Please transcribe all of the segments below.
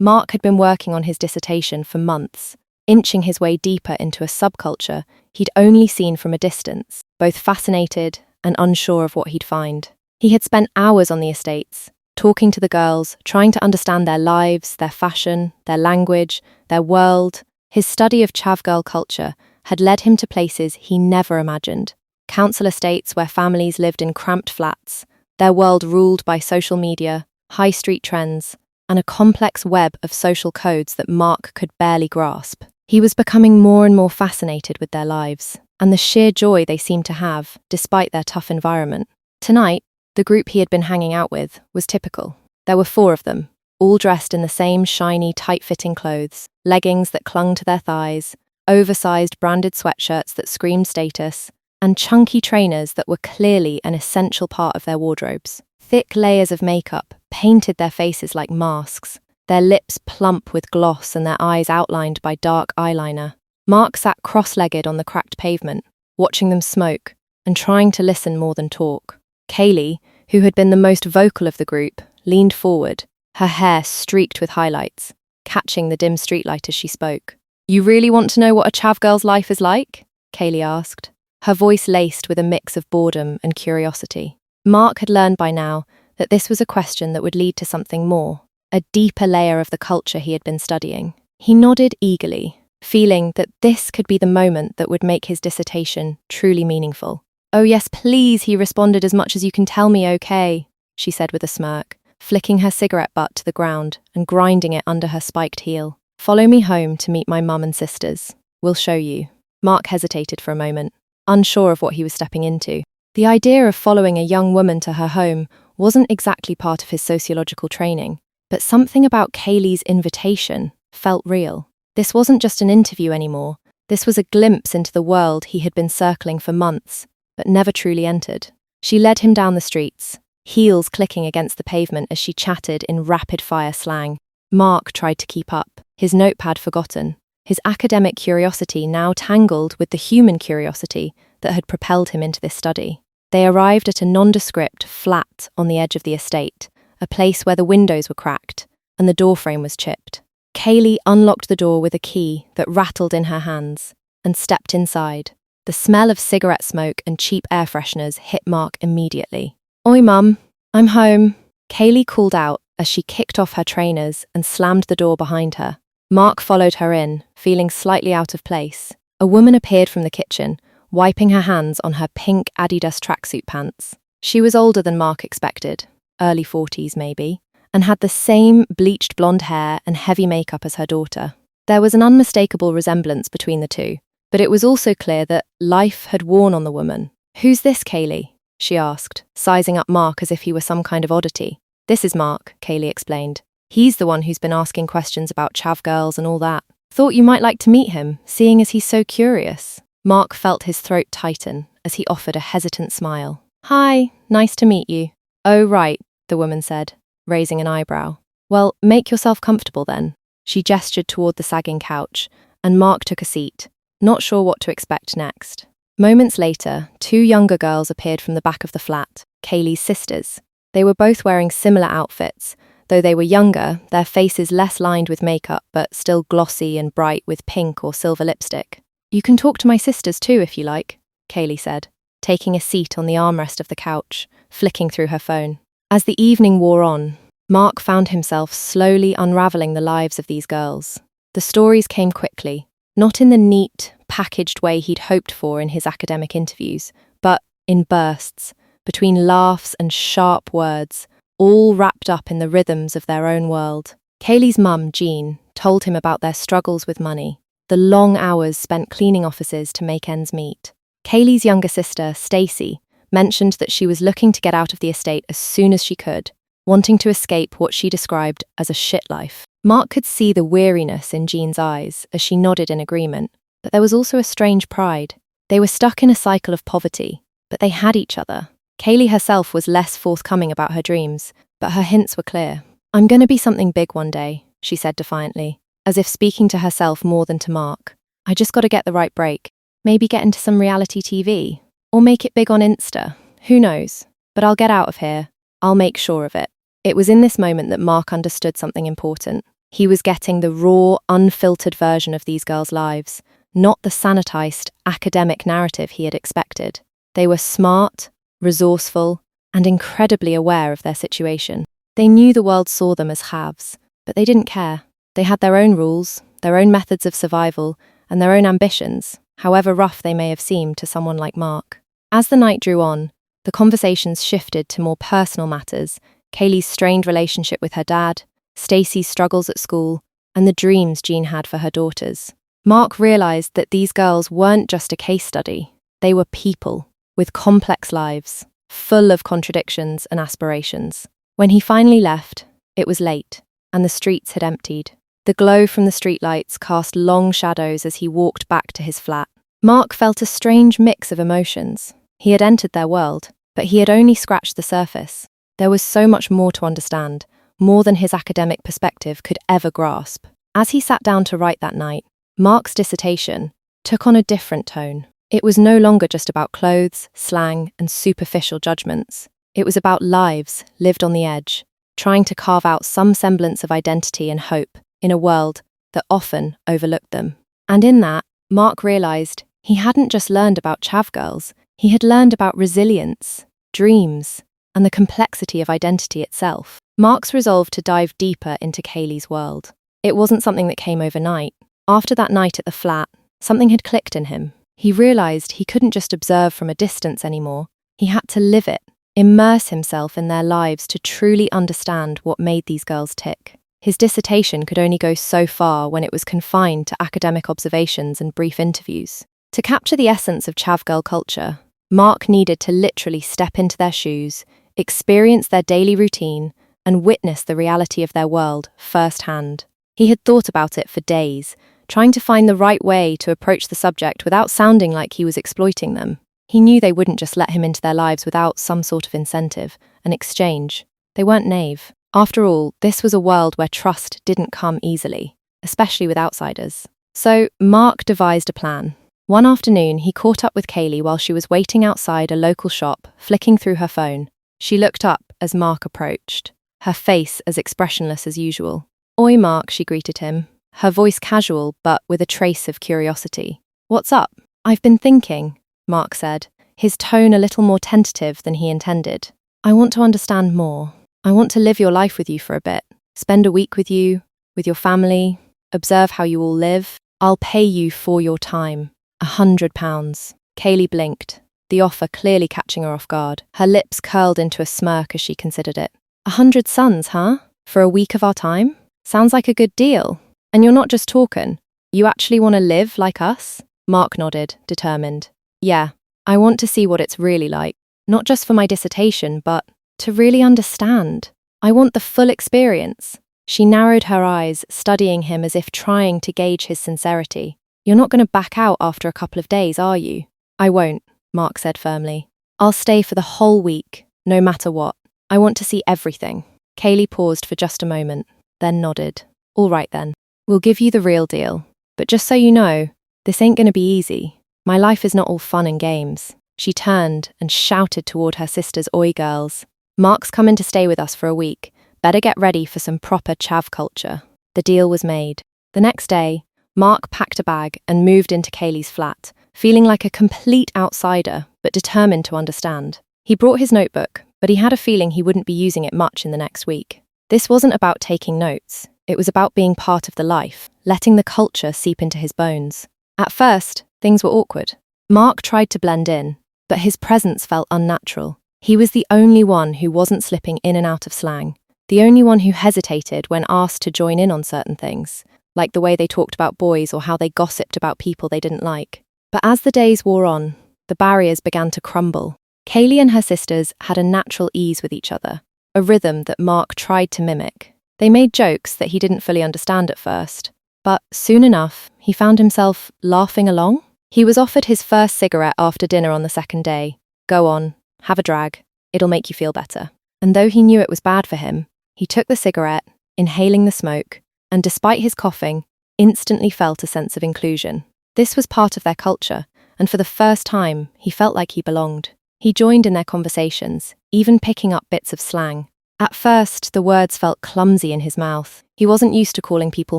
Mark had been working on his dissertation for months, inching his way deeper into a subculture he'd only seen from a distance, both fascinated and unsure of what he'd find. He had spent hours on the estates, talking to the girls, trying to understand their lives, their fashion, their language, their world. His study of Chavgirl culture had led him to places he never imagined. Council estates where families lived in cramped flats, their world ruled by social media, high street trends, and a complex web of social codes that Mark could barely grasp. He was becoming more and more fascinated with their lives, and the sheer joy they seemed to have, despite their tough environment. Tonight, the group he had been hanging out with was typical. There were 4 of them, all dressed in the same shiny, tight-fitting clothes, leggings that clung to their thighs, oversized branded sweatshirts that screamed status, and chunky trainers that were clearly an essential part of their wardrobes. Thick layers of makeup painted their faces like masks, their lips plump with gloss and their eyes outlined by dark eyeliner. Mark sat cross-legged on the cracked pavement, watching them smoke and trying to listen more than talk. Kaylee, who had been the most vocal of the group, leaned forward, her hair streaked with highlights, catching the dim streetlight as she spoke. "You really want to know what a Chavgirl's life is like?" Kaylee asked, her voice laced with a mix of boredom and curiosity. Mark had learned by now that this was a question that would lead to something more, a deeper layer of the culture he had been studying. He nodded eagerly, feeling that this could be the moment that would make his dissertation truly meaningful. "Oh yes, please," he responded, "as much as you can tell me, okay," she said with a smirk, flicking her cigarette butt to the ground and grinding it under her spiked heel. "Follow me home to meet my mum and sisters. We'll show you." Mark hesitated for a moment, unsure of what he was stepping into. The idea of following a young woman to her home wasn't exactly part of his sociological training, but something about Kaylee's invitation felt real. This wasn't just an interview anymore. This was a glimpse into the world he had been circling for months, but never truly entered. She led him down the streets, heels clicking against the pavement as she chatted in rapid-fire slang. Mark tried to keep up, his notepad forgotten, his academic curiosity now tangled with the human curiosity that had propelled him into this study. They arrived at a nondescript flat on the edge of the estate, a place where the windows were cracked and the doorframe was chipped. Kaylee unlocked the door with a key that rattled in her hands and stepped inside. The smell of cigarette smoke and cheap air fresheners hit Mark immediately. "Oi, Mum, I'm home," Kaylee called out as she kicked off her trainers and slammed the door behind her. Mark followed her in, feeling slightly out of place. A woman appeared from the kitchen, wiping her hands on her pink Adidas tracksuit pants. She was older than Mark expected, early 40s maybe, and had the same bleached blonde hair and heavy makeup as her daughter. There was an unmistakable resemblance between the two, but it was also clear that life had worn on the woman. "Who's this, Kaylee?" she asked, sizing up Mark as if he were some kind of oddity. "This is Mark," Kaylee explained. "He's the one who's been asking questions about chav girls and all that. Thought you might like to meet him, seeing as he's so curious." Mark felt his throat tighten as he offered a hesitant smile. "Hi, nice to meet you." "Oh, right," the woman said, raising an eyebrow. "Well, make yourself comfortable then." She gestured toward the sagging couch, and Mark took a seat, not sure what to expect next. Moments later, 2 younger girls appeared from the back of the flat, Kaylee's sisters. They were both wearing similar outfits. Though they were younger, their faces less lined with makeup, but still glossy and bright with pink or silver lipstick. "You can talk to my sisters too, if you like," Kaylee said, taking a seat on the armrest of the couch, flicking through her phone. As the evening wore on, Mark found himself slowly unraveling the lives of these girls. The stories came quickly, not in the neat, packaged way he'd hoped for in his academic interviews, but in bursts, between laughs and sharp words, all wrapped up in the rhythms of their own world. Kaylee's mum, Jean, told him about their struggles with money, the long hours spent cleaning offices to make ends meet. Kaylee's younger sister, Stacey, mentioned that she was looking to get out of the estate as soon as she could, wanting to escape what she described as a shit life. Mark could see the weariness in Jean's eyes as she nodded in agreement, but there was also a strange pride. They were stuck in a cycle of poverty, but they had each other. Kaylee herself was less forthcoming about her dreams, but her hints were clear. "I'm going to be something big one day," she said defiantly, as if speaking to herself more than to Mark. "I just got to get the right break. Maybe get into some reality TV, or make it big on Insta. Who knows? But I'll get out of here. I'll make sure of it." It was in this moment that Mark understood something important. He was getting the raw, unfiltered version of these girls' lives, not the sanitized, academic narrative he had expected. They were smart, resourceful, and incredibly aware of their situation. They knew the world saw them as halves, but they didn't care. They had their own rules, their own methods of survival, and their own ambitions, however rough they may have seemed to someone like Mark. As the night drew on, the conversations shifted to more personal matters: Kaylee's strained relationship with her dad, Stacey's struggles at school, and the dreams Jean had for her daughters. Mark realized that these girls weren't just a case study. They were people, with complex lives, full of contradictions and aspirations. When he finally left, it was late, and the streets had emptied. The glow from the streetlights cast long shadows as he walked back to his flat. Mark felt a strange mix of emotions. He had entered their world, but he had only scratched the surface. There was so much more to understand, more than his academic perspective could ever grasp. As he sat down to write that night, Mark's dissertation took on a different tone. It was no longer just about clothes, slang, and superficial judgments. It was about lives lived on the edge, trying to carve out some semblance of identity and hope in a world that often overlooked them. And in that, Mark realized he hadn't just learned about chav girls, he had learned about resilience, dreams, and the complexity of identity itself. Mark's resolve to dive deeper into Kaylee's world. It wasn't something that came overnight. After that night at the flat, something had clicked in him. He realized he couldn't just observe from a distance anymore. He had to live it, immerse himself in their lives to truly understand what made these girls tick. His dissertation could only go so far when it was confined to academic observations and brief interviews. To capture the essence of chav girl culture, Mark needed to literally step into their shoes, experience their daily routine, and witness the reality of their world firsthand. He had thought about it for days, trying to find the right way to approach the subject without sounding like he was exploiting them. He knew they wouldn't just let him into their lives without some sort of incentive, an exchange. They weren't naive. After all, this was a world where trust didn't come easily, especially with outsiders. So Mark devised a plan. One afternoon, he caught up with Kaylee while she was waiting outside a local shop, flicking through her phone. She looked up as Mark approached, her face as expressionless as usual. "Oi, Mark," she greeted him, her voice casual but with a trace of curiosity. "What's up?" "I've been thinking," Mark said, his tone a little more tentative than he intended. "I want to understand more. I want to live your life with you for a bit, spend a week with you, with your family, observe how you all live. I'll pay you for your time. £100. Kaylee blinked, the offer clearly catching her off guard. Her lips curled into a smirk as she considered it. 100 suns, huh? For a week of our time? Sounds like a good deal. And you're not just talking. You actually want to live like us? Mark nodded, determined. Yeah, I want to see what it's really like. Not just for my dissertation, but to really understand. I want the full experience. She narrowed her eyes, studying him as if trying to gauge his sincerity. You're not going to back out after a couple of days, are you? I won't, Mark said firmly. I'll stay for the whole week, no matter what. I want to see everything. Kaylee paused for just a moment, then nodded. All right then. We'll give you the real deal. But just so you know, this ain't going to be easy. My life is not all fun and games. She turned and shouted toward her sisters, Oi girls. Mark's coming to stay with us for a week. Better get ready for some proper chav culture. The deal was made. The next day, Mark packed a bag and moved into Kaylee's flat, feeling like a complete outsider, but determined to understand. He brought his notebook, but he had a feeling he wouldn't be using it much in the next week. This wasn't about taking notes. It was about being part of the life, letting the culture seep into his bones. At first, things were awkward. Mark tried to blend in, but his presence felt unnatural. He was the only one who wasn't slipping in and out of slang, the only one who hesitated when asked to join in on certain things, like the way they talked about boys or how they gossiped about people they didn't like. But as the days wore on, the barriers began to crumble. Kaylee and her sisters had a natural ease with each other, a rhythm that Mark tried to mimic. They made jokes that he didn't fully understand at first, but soon enough, he found himself laughing along. He was offered his first cigarette after dinner on the second day. Go on, have a drag. It'll make you feel better. And though he knew it was bad for him, he took the cigarette, inhaling the smoke, and despite his coughing, instantly felt a sense of inclusion. This was part of their culture, and for the first time, he felt like he belonged. He joined in their conversations, even picking up bits of slang. At first, the words felt clumsy in his mouth. He wasn't used to calling people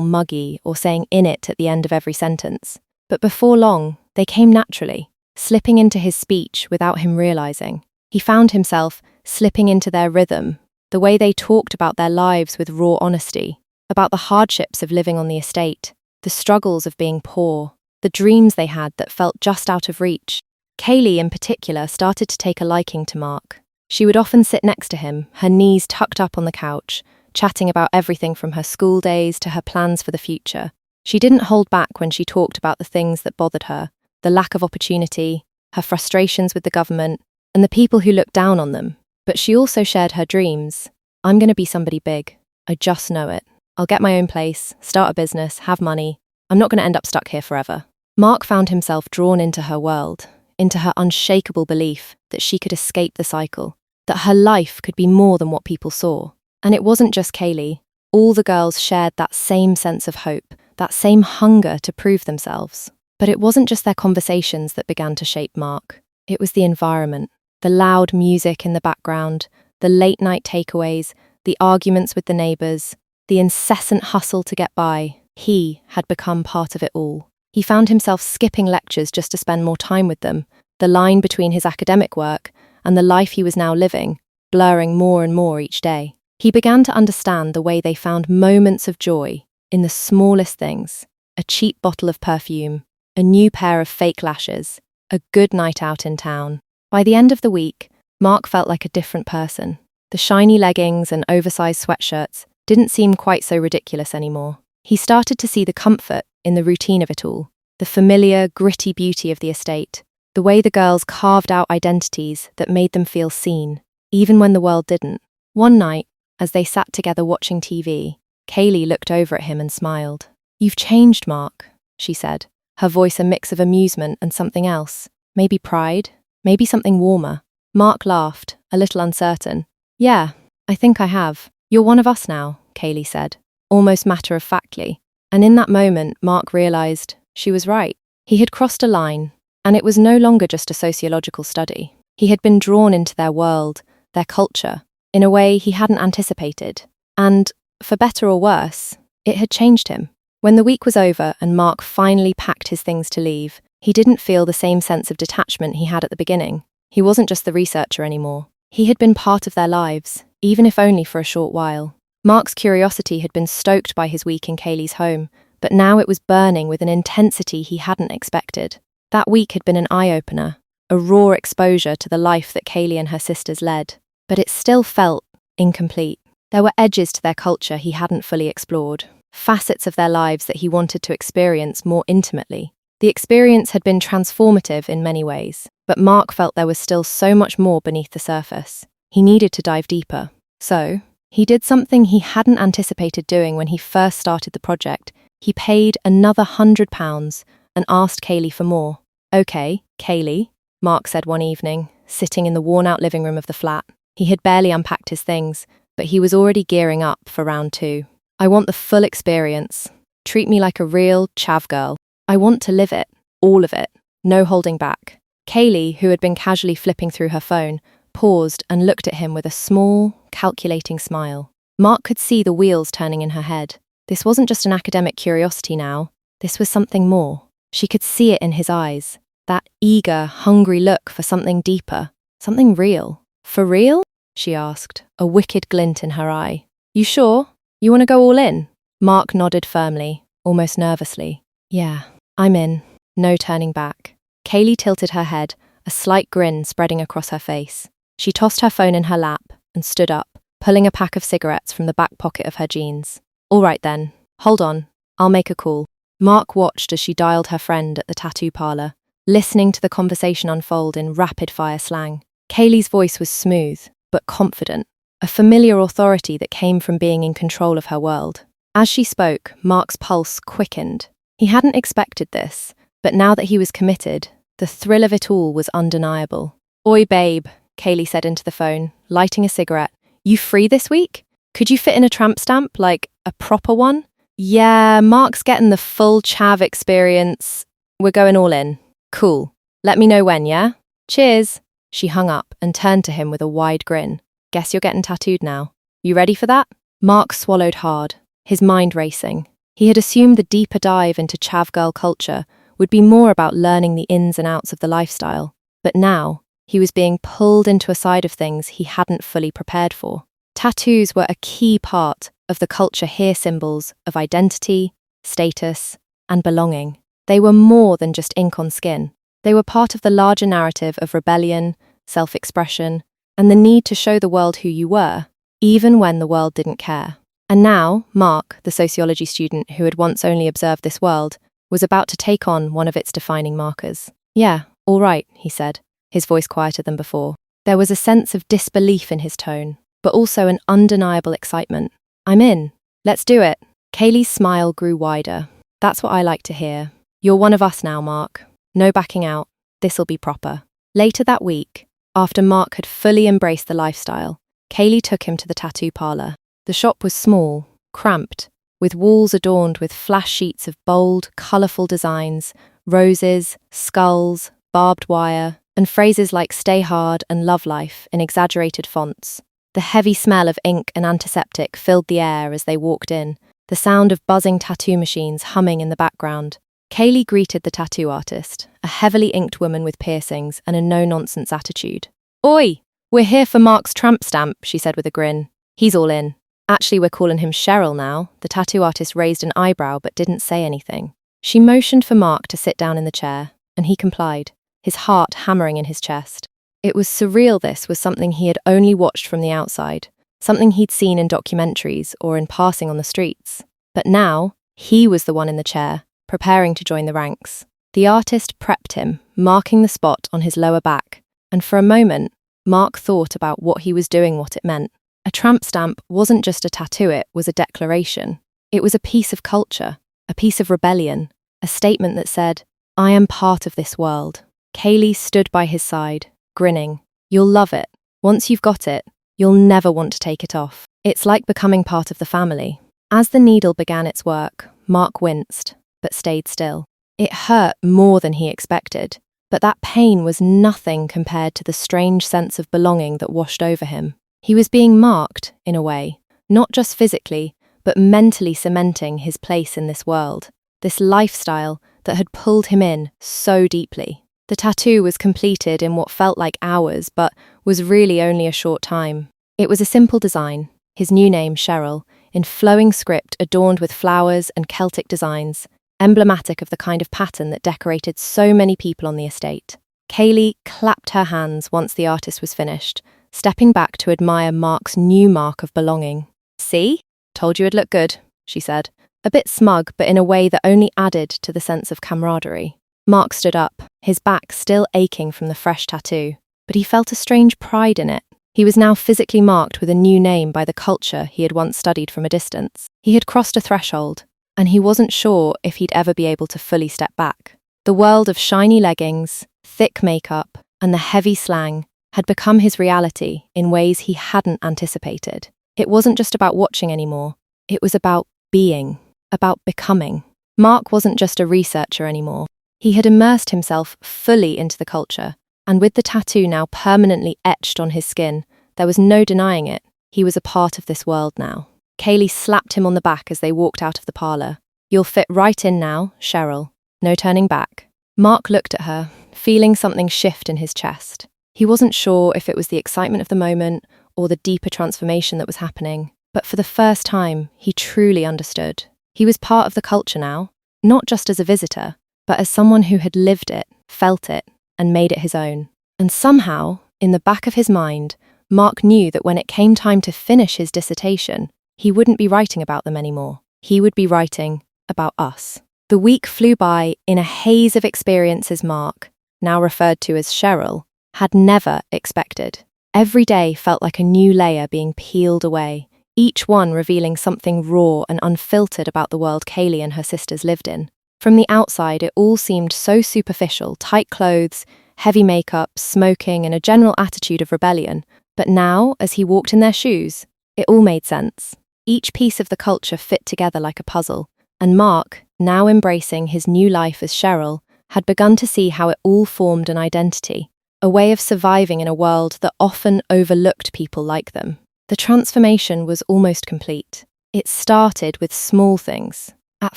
muggy or saying "in it" at the end of every sentence. But before long, they came naturally, slipping into his speech without him realizing. He found himself slipping into their rhythm, the way they talked about their lives with raw honesty, about the hardships of living on the estate, the struggles of being poor, the dreams they had that felt just out of reach. Kaylee, in particular, started to take a liking to Mark. She would often sit next to him, her knees tucked up on the couch, chatting about everything from her school days to her plans for the future. She didn't hold back when she talked about the things that bothered her, the lack of opportunity, her frustrations with the government, and the people who looked down on them. But she also shared her dreams. I'm going to be somebody big. I just know it. I'll get my own place, start a business, have money. I'm not going to end up stuck here forever. Mark found himself drawn into her world, into her unshakable belief that she could escape the cycle, that her life could be more than what people saw. And it wasn't just Kaylee. All the girls shared that same sense of hope, that same hunger to prove themselves. But it wasn't just their conversations that began to shape Mark. It was the environment, the loud music in the background, the late-night takeaways, the arguments with the neighbours, the incessant hustle to get by. He had become part of it all. He found himself skipping lectures just to spend more time with them, the line between his academic work and the life he was now living, blurring more and more each day. He began to understand the way they found moments of joy in the smallest things: a cheap bottle of perfume, a new pair of fake lashes, a good night out in town. By the end of the week, Mark felt like a different person. The shiny leggings and oversized sweatshirts didn't seem quite so ridiculous anymore. He started to see the comfort in the routine of it all, the familiar, gritty beauty of the estate, the way the girls carved out identities that made them feel seen, even when the world didn't. One night, as they sat together watching TV, Kaylee looked over at him and smiled. "You've changed, Mark," she said, her voice a mix of amusement and something else, maybe pride, maybe something warmer. Mark laughed, a little uncertain. "Yeah, I think I have. You're one of us now," Kaylee said, almost matter-of-factly. And in that moment, Mark realized she was right. He had crossed a line, and it was no longer just a sociological study. He had been drawn into their world, their culture, in a way he hadn't anticipated. And, for better or worse, it had changed him. When the week was over and Mark finally packed his things to leave, he didn't feel the same sense of detachment he had at the beginning. He wasn't just the researcher anymore. He had been part of their lives, even if only for a short while. Mark's curiosity had been stoked by his week in Kaylee's home, but now it was burning with an intensity he hadn't expected. That week had been an eye-opener, a raw exposure to the life that Kaylee and her sisters led. But it still felt incomplete. There were edges to their culture he hadn't fully explored, facets of their lives that he wanted to experience more intimately. The experience had been transformative in many ways, but Mark felt there was still so much more beneath the surface. He needed to dive deeper. So, he did something he hadn't anticipated doing when he first started the project. He paid another £100 and asked Kaylee for more. "Okay, Kaylee," Mark said one evening, sitting in the worn-out living room of the flat. He had barely unpacked his things, but he was already gearing up for round 2. "I want the full experience. Treat me like a real chav girl. I want to live it, all of it, no holding back." Kaylee, who had been casually flipping through her phone, paused and looked at him with a small, calculating smile. Mark could see the wheels turning in her head. This wasn't just an academic curiosity now. This was something more. She could see it in his eyes, that eager, hungry look for something deeper, something real. "For real?" she asked, a wicked glint in her eye. "You sure? You want to go all in?" Mark nodded firmly, almost nervously. "Yeah, I'm in. No turning back." Kaylee tilted her head, a slight grin spreading across her face. She tossed her phone in her lap and stood up, pulling a pack of cigarettes from the back pocket of her jeans. "All right then. Hold on. I'll make a call." Mark watched as she dialed her friend at the tattoo parlor, listening to the conversation unfold in rapid-fire slang. Kaylee's voice was smooth, but confident, a familiar authority that came from being in control of her world. As she spoke, Mark's pulse quickened. He hadn't expected this, but now that he was committed, the thrill of it all was undeniable. "Oi, babe," Kaylee said into the phone, lighting a cigarette. "You free this week? Could you fit in a tramp stamp, like a proper one?" "Yeah, Mark's getting the full chav experience. We're going all in." "Cool. Let me know when, yeah? Cheers." She hung up and turned to him with a wide grin. "Guess you're getting tattooed now." You ready for that? Mark swallowed hard, his mind racing. He had assumed the deeper dive into chav girl culture would be more about learning the ins and outs of the lifestyle. But now, he was being pulled into a side of things he hadn't fully prepared for. Tattoos were a key part of the culture here, symbols of identity, status, and belonging. They were more than just ink on skin. They were part of the larger narrative of rebellion, self-expression, and the need to show the world who you were, even when the world didn't care. And now, Mark, the sociology student who had once only observed this world, was about to take on one of its defining markers. Yeah, all right, he said, his voice quieter than before. There was a sense of disbelief in his tone, but also an undeniable excitement. I'm in. Let's do it. Kaylee's smile grew wider. That's what I like to hear. You're one of us now, Mark. No backing out. This'll be proper. Later that week, after Mark had fully embraced the lifestyle, Kaylee took him to the tattoo parlor. The shop was small, cramped, with walls adorned with flash sheets of bold, colourful designs, roses, skulls, barbed wire, and phrases like stay hard and love life in exaggerated fonts. The heavy smell of ink and antiseptic filled the air as they walked in, the sound of buzzing tattoo machines humming in the background. Kaylee greeted the tattoo artist, a heavily inked woman with piercings and a no-nonsense attitude. Oi! We're here for Mark's tramp stamp, she said with a grin. He's all in. Actually, we're calling him Cheryl now. The tattoo artist raised an eyebrow but didn't say anything. She motioned for Mark to sit down in the chair, and he complied, his heart hammering in his chest. It was surreal. This was something he had only watched from the outside, something he'd seen in documentaries or in passing on the streets. But now, he was the one in the chair, preparing to join the ranks. The artist prepped him, marking the spot on his lower back, and for a moment, Mark thought about what he was doing, what it meant. A tramp stamp wasn't just a tattoo, it was a declaration. It was a piece of culture, a piece of rebellion, a statement that said, I am part of this world. Kaylee stood by his side, grinning. You'll love it. Once you've got it, you'll never want to take it off. It's like becoming part of the family. As the needle began its work, Mark winced, but stayed still. It hurt more than he expected, but that pain was nothing compared to the strange sense of belonging that washed over him. He was being marked, in a way, not just physically, but mentally cementing his place in this world, this lifestyle that had pulled him in so deeply. The tattoo was completed in what felt like hours, but was really only a short time. It was a simple design, his new name, Cheryl, in flowing script adorned with flowers and Celtic designs, emblematic of the kind of pattern that decorated so many people on the estate. Kaylee clapped her hands once the artist was finished, stepping back to admire Mark's new mark of belonging. See? Told you it'd look good, she said, a bit smug but in a way that only added to the sense of camaraderie. Mark stood up, his back still aching from the fresh tattoo, but he felt a strange pride in it. He was now physically marked with a new name by the culture he had once studied from a distance. He had crossed a threshold, and he wasn't sure if he'd ever be able to fully step back. The world of shiny leggings, thick makeup, and the heavy slang had become his reality in ways he hadn't anticipated. It wasn't just about watching anymore. It was about being, about becoming. Mark wasn't just a researcher anymore. He had immersed himself fully into the culture, and with the tattoo now permanently etched on his skin, there was no denying it. He was a part of this world now. Kaylee slapped him on the back as they walked out of the parlor. You'll fit right in now, Cheryl. No turning back. Mark looked at her, feeling something shift in his chest. He wasn't sure if it was the excitement of the moment or the deeper transformation that was happening, but for the first time, he truly understood. He was part of the culture now, not just as a visitor, but as someone who had lived it, felt it, and made it his own. And somehow, in the back of his mind, Mark knew that when it came time to finish his dissertation, he wouldn't be writing about them anymore. He would be writing about us. The week flew by in a haze of experiences Mark, now referred to as Cheryl, had never expected. Every day felt like a new layer being peeled away, each one revealing something raw and unfiltered about the world Kaylee and her sisters lived in. From the outside, it all seemed so superficial, tight clothes, heavy makeup, smoking, and a general attitude of rebellion. But now, as he walked in their shoes, it all made sense. Each piece of the culture fit together like a puzzle, and Mark, now embracing his new life as Cheryl, had begun to see how it all formed an identity, a way of surviving in a world that often overlooked people like them. The transformation was almost complete. It started with small things. At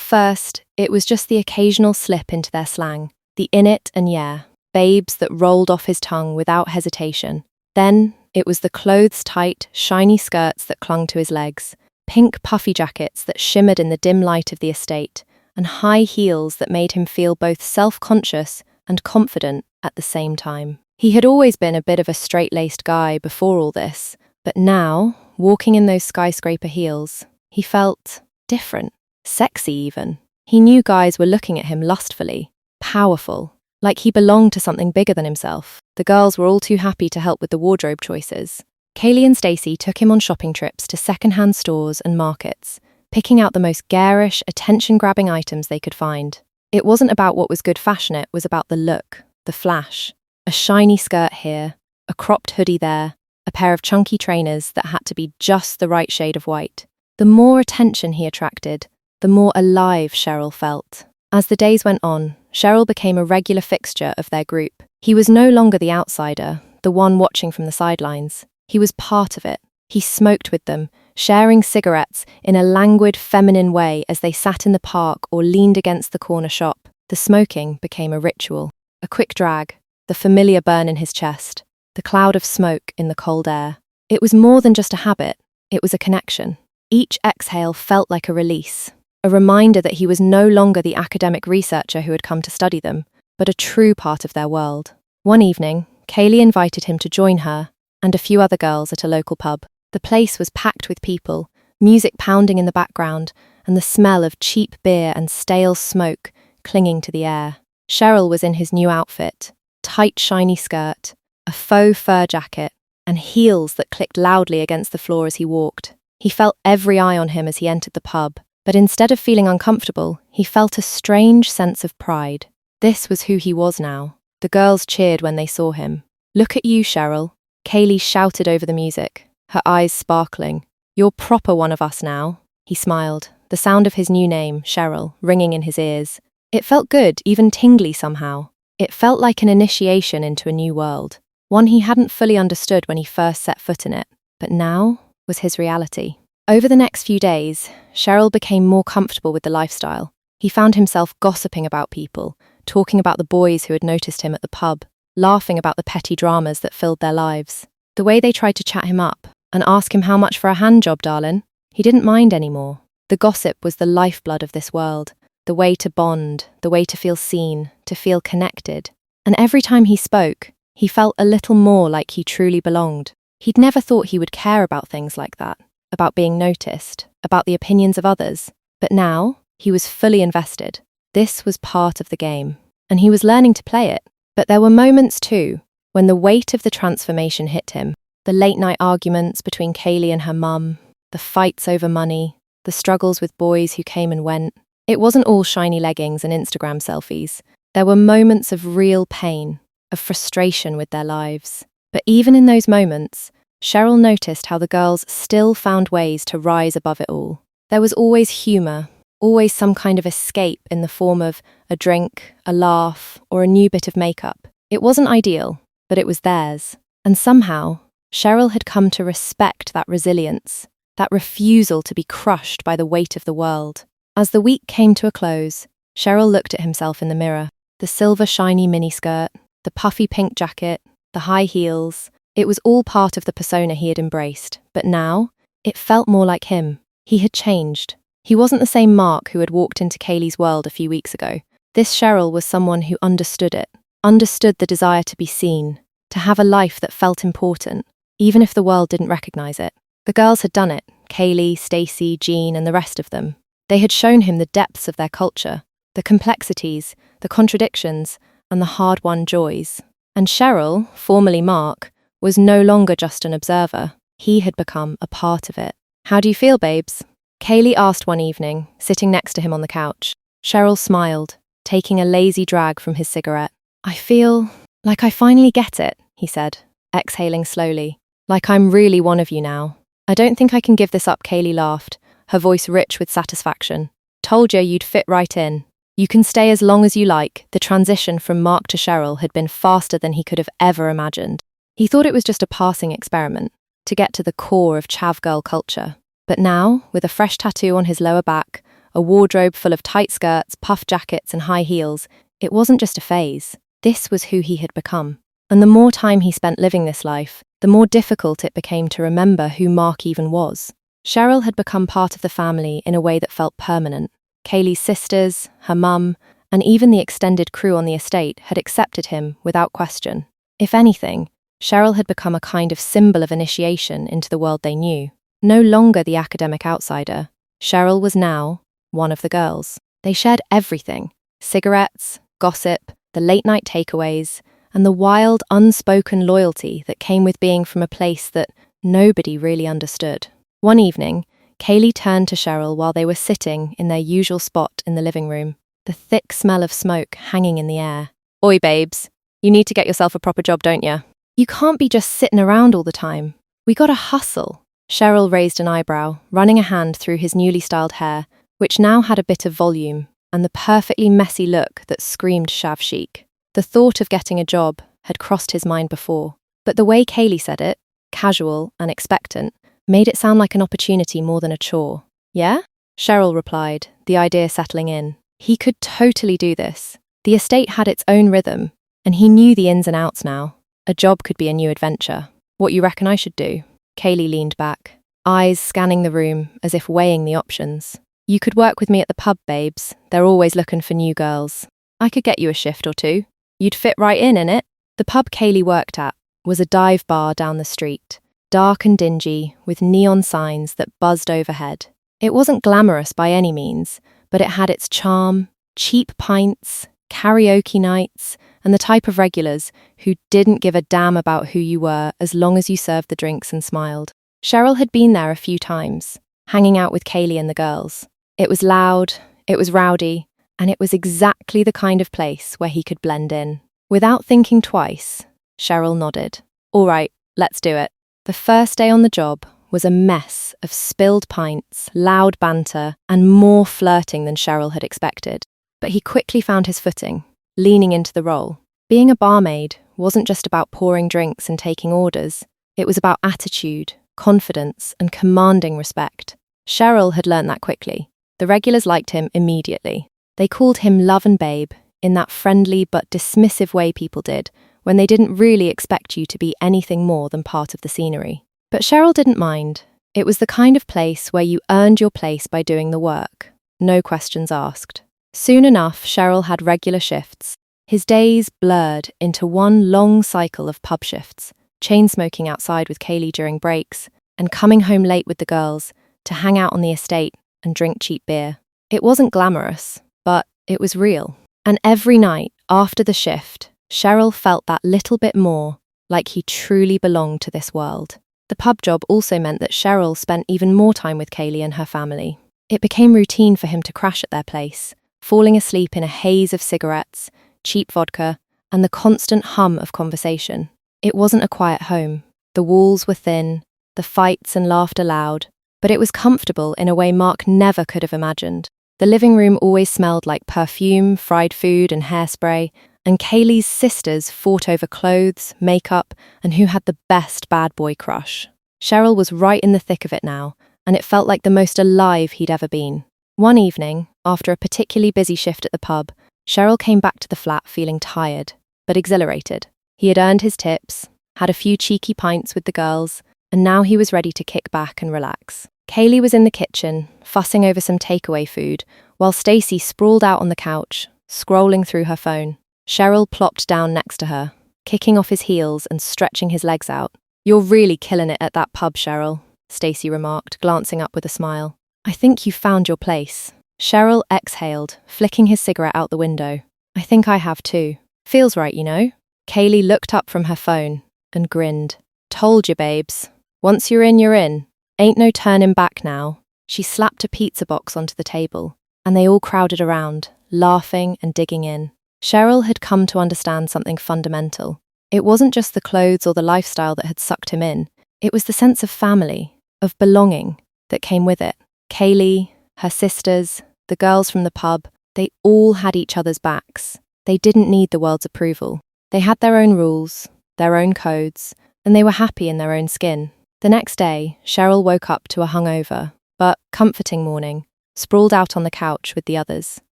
first, it was just the occasional slip into their slang, the in it and yeah, babes that rolled off his tongue without hesitation. Then, it was the clothes-tight, shiny skirts that clung to his legs, pink puffy jackets that shimmered in the dim light of the estate, and high heels that made him feel both self-conscious and confident at the same time. He had always been a bit of a straight-laced guy before all this, but now, walking in those skyscraper heels, he felt different, sexy even. He knew guys were looking at him lustfully, powerful, like he belonged to something bigger than himself. The girls were all too happy to help with the wardrobe choices. Kaylee and Stacey took him on shopping trips to second-hand stores and markets, picking out the most garish, attention-grabbing items they could find. It wasn't about what was good fashion, it was about the look, the flash. A shiny skirt here, a cropped hoodie there, a pair of chunky trainers that had to be just the right shade of white. The more attention he attracted, the more alive Cheryl felt. As the days went on, Cheryl became a regular fixture of their group. He was no longer the outsider, the one watching from the sidelines. He was part of it. He smoked with them, sharing cigarettes in a languid, feminine way as they sat in the park or leaned against the corner shop. The smoking became a ritual. A quick drag, the familiar burn in his chest, the cloud of smoke in the cold air. It was more than just a habit, it was a connection. Each exhale felt like a release, a reminder that he was no longer the academic researcher who had come to study them, but a true part of their world. One evening, Kaylee invited him to join her and a few other girls at a local pub. The place was packed with people, music pounding in the background, and the smell of cheap beer and stale smoke clinging to the air. Cheryl was in his new outfit, tight shiny skirt, a faux fur jacket, and heels that clicked loudly against the floor as he walked. He felt every eye on him as he entered the pub, but instead of feeling uncomfortable, he felt a strange sense of pride. This was who he was now. The girls cheered when they saw him. "Look at you, Cheryl," Kaylee shouted over the music, her eyes sparkling. "You're proper one of us now." He smiled, the sound of his new name, Cheryl, ringing in his ears. It felt good, even tingly somehow. It felt like an initiation into a new world, one he hadn't fully understood when he first set foot in it, but now was his reality. Over the next few days, Cheryl became more comfortable with the lifestyle. He found himself gossiping about people, talking about the boys who had noticed him at the pub, laughing about the petty dramas that filled their lives. The way they tried to chat him up and ask him how much for a hand job, darlin', he didn't mind anymore. The gossip was the lifeblood of this world, the way to bond, the way to feel seen, to feel connected. And every time he spoke, he felt a little more like he truly belonged. He'd never thought he would care about things like that, about being noticed, about the opinions of others. But now, he was fully invested. This was part of the game, and he was learning to play it. But there were moments too, when the weight of the transformation hit him. The late-night arguments between Kaylee and her mum, the fights over money, the struggles with boys who came and went. It wasn't all shiny leggings and Instagram selfies. There were moments of real pain, of frustration with their lives. But even in those moments, Cheryl noticed how the girls still found ways to rise above it all. There was always humour, always some kind of escape in the form of a drink, a laugh, or a new bit of makeup. It wasn't ideal, but it was theirs. And somehow, Cheryl had come to respect that resilience, that refusal to be crushed by the weight of the world. As the week came to a close, Cheryl looked at himself in the mirror. The silver shiny miniskirt, the puffy pink jacket, the high heels. It was all part of the persona he had embraced, but now, it felt more like him. He had changed. He wasn't the same Mark who had walked into Kaylee's world a few weeks ago. This Cheryl was someone who understood it, understood the desire to be seen, to have a life that felt important, even if the world didn't recognize it. The girls had done it, Kaylee, Stacey, Jean, and the rest of them. They had shown him the depths of their culture, the complexities, the contradictions, and the hard-won joys. And Cheryl, formerly Mark, was no longer just an observer. He had become a part of it. "How do you feel, babes?" Kaylee asked one evening, sitting next to him on the couch. Cheryl smiled, taking a lazy drag from his cigarette. "I feel like I finally get it," he said, exhaling slowly. "Like I'm really one of you now." "I don't think I can give this up," Kaylee laughed, her voice rich with satisfaction. "Told you you'd fit right in. You can stay as long as you like." The transition from Mark to Cheryl had been faster than he could have ever imagined. He thought it was just a passing experiment, to get to the core of chav girl culture. But now, with a fresh tattoo on his lower back, a wardrobe full of tight skirts, puff jackets, and high heels, it wasn't just a phase. This was who he had become. And the more time he spent living this life, the more difficult it became to remember who Mark even was. Cheryl had become part of the family in a way that felt permanent. Kaylee's sisters, her mum, and even the extended crew on the estate had accepted him without question. If anything, Cheryl had become a kind of symbol of initiation into the world they knew. No longer the academic outsider, Cheryl was now one of the girls. They shared everything: cigarettes, gossip, the late-night takeaways, and the wild, unspoken loyalty that came with being from a place that nobody really understood. One evening, Kaylee turned to Cheryl while they were sitting in their usual spot in the living room, the thick smell of smoke hanging in the air. "Oi, babes, you need to get yourself a proper job, don't ya? You can't be just sitting around all the time. We gotta hustle." Cheryl raised an eyebrow, running a hand through his newly styled hair, which now had a bit of volume and the perfectly messy look that screamed chav chic. The thought of getting a job had crossed his mind before, but the way Kaylee said it, casual and expectant, made it sound like an opportunity more than a chore. "Yeah?" Cheryl replied, the idea settling in. He could totally do this. The estate had its own rhythm, and he knew the ins and outs now. A job could be a new adventure. "What you reckon I should do?" Kaylee leaned back, eyes scanning the room as if weighing the options. "You could work with me at the pub, babes. They're always looking for new girls. I could get you a shift or two. You'd fit right in it." The pub Kaylee worked at was a dive bar down the street, dark and dingy, with neon signs that buzzed overhead. It wasn't glamorous by any means, but it had its charm: cheap pints, karaoke nights, and the type of regulars who didn't give a damn about who you were as long as you served the drinks and smiled. Cheryl had been there a few times, hanging out with Kaylee and the girls. It was loud, it was rowdy, and it was exactly the kind of place where he could blend in. Without thinking twice, Cheryl nodded. "All right, let's do it." The first day on the job was a mess of spilled pints, loud banter, and more flirting than Cheryl had expected. But he quickly found his footing, leaning into the role. Being a barmaid wasn't just about pouring drinks and taking orders. It was about attitude, confidence, and commanding respect. Cheryl had learnt that quickly. The regulars liked him immediately. They called him Love and Babe in that friendly but dismissive way people did when they didn't really expect you to be anything more than part of the scenery. But Cheryl didn't mind. It was the kind of place where you earned your place by doing the work. No questions asked. Soon enough, Cheryl had regular shifts. His days blurred into one long cycle of pub shifts, chain smoking outside with Kaylee during breaks, and coming home late with the girls to hang out on the estate and drink cheap beer. It wasn't glamorous, but it was real. And every night after the shift, Cheryl felt that little bit more like he truly belonged to this world. The pub job also meant that Cheryl spent even more time with Kaylee and her family. It became routine for him to crash at their place, falling asleep in a haze of cigarettes, cheap vodka, and the constant hum of conversation. It wasn't a quiet home. The walls were thin, the fights and laughter loud, but it was comfortable in a way Mark never could have imagined. The living room always smelled like perfume, fried food, and hairspray, and Kaylee's sisters fought over clothes, makeup, and who had the best bad boy crush. Cheryl was right in the thick of it now, and it felt like the most alive he'd ever been. One evening, after a particularly busy shift at the pub, Cheryl came back to the flat feeling tired, but exhilarated. He had earned his tips, had a few cheeky pints with the girls, and now he was ready to kick back and relax. Kaylee was in the kitchen, fussing over some takeaway food, while Stacey sprawled out on the couch, scrolling through her phone. Cheryl plopped down next to her, kicking off his heels and stretching his legs out. "You're really killing it at that pub, Cheryl," Stacey remarked, glancing up with a smile. "I think you've found your place." Cheryl exhaled, flicking his cigarette out the window. "I think I have too. Feels right, you know." Kaylee looked up from her phone and grinned. "Told you, babes. Once you're in, you're in. Ain't no turning back now." She slapped a pizza box onto the table, and they all crowded around, laughing and digging in. Cheryl had come to understand something fundamental. It wasn't just the clothes or the lifestyle that had sucked him in. It was the sense of family, of belonging, that came with it. Kaylee, her sisters, the girls from the pub, they all had each other's backs. They didn't need the world's approval. They had their own rules, their own codes, and they were happy in their own skin. The next day, Cheryl woke up to a hungover, but comforting morning, sprawled out on the couch with the others.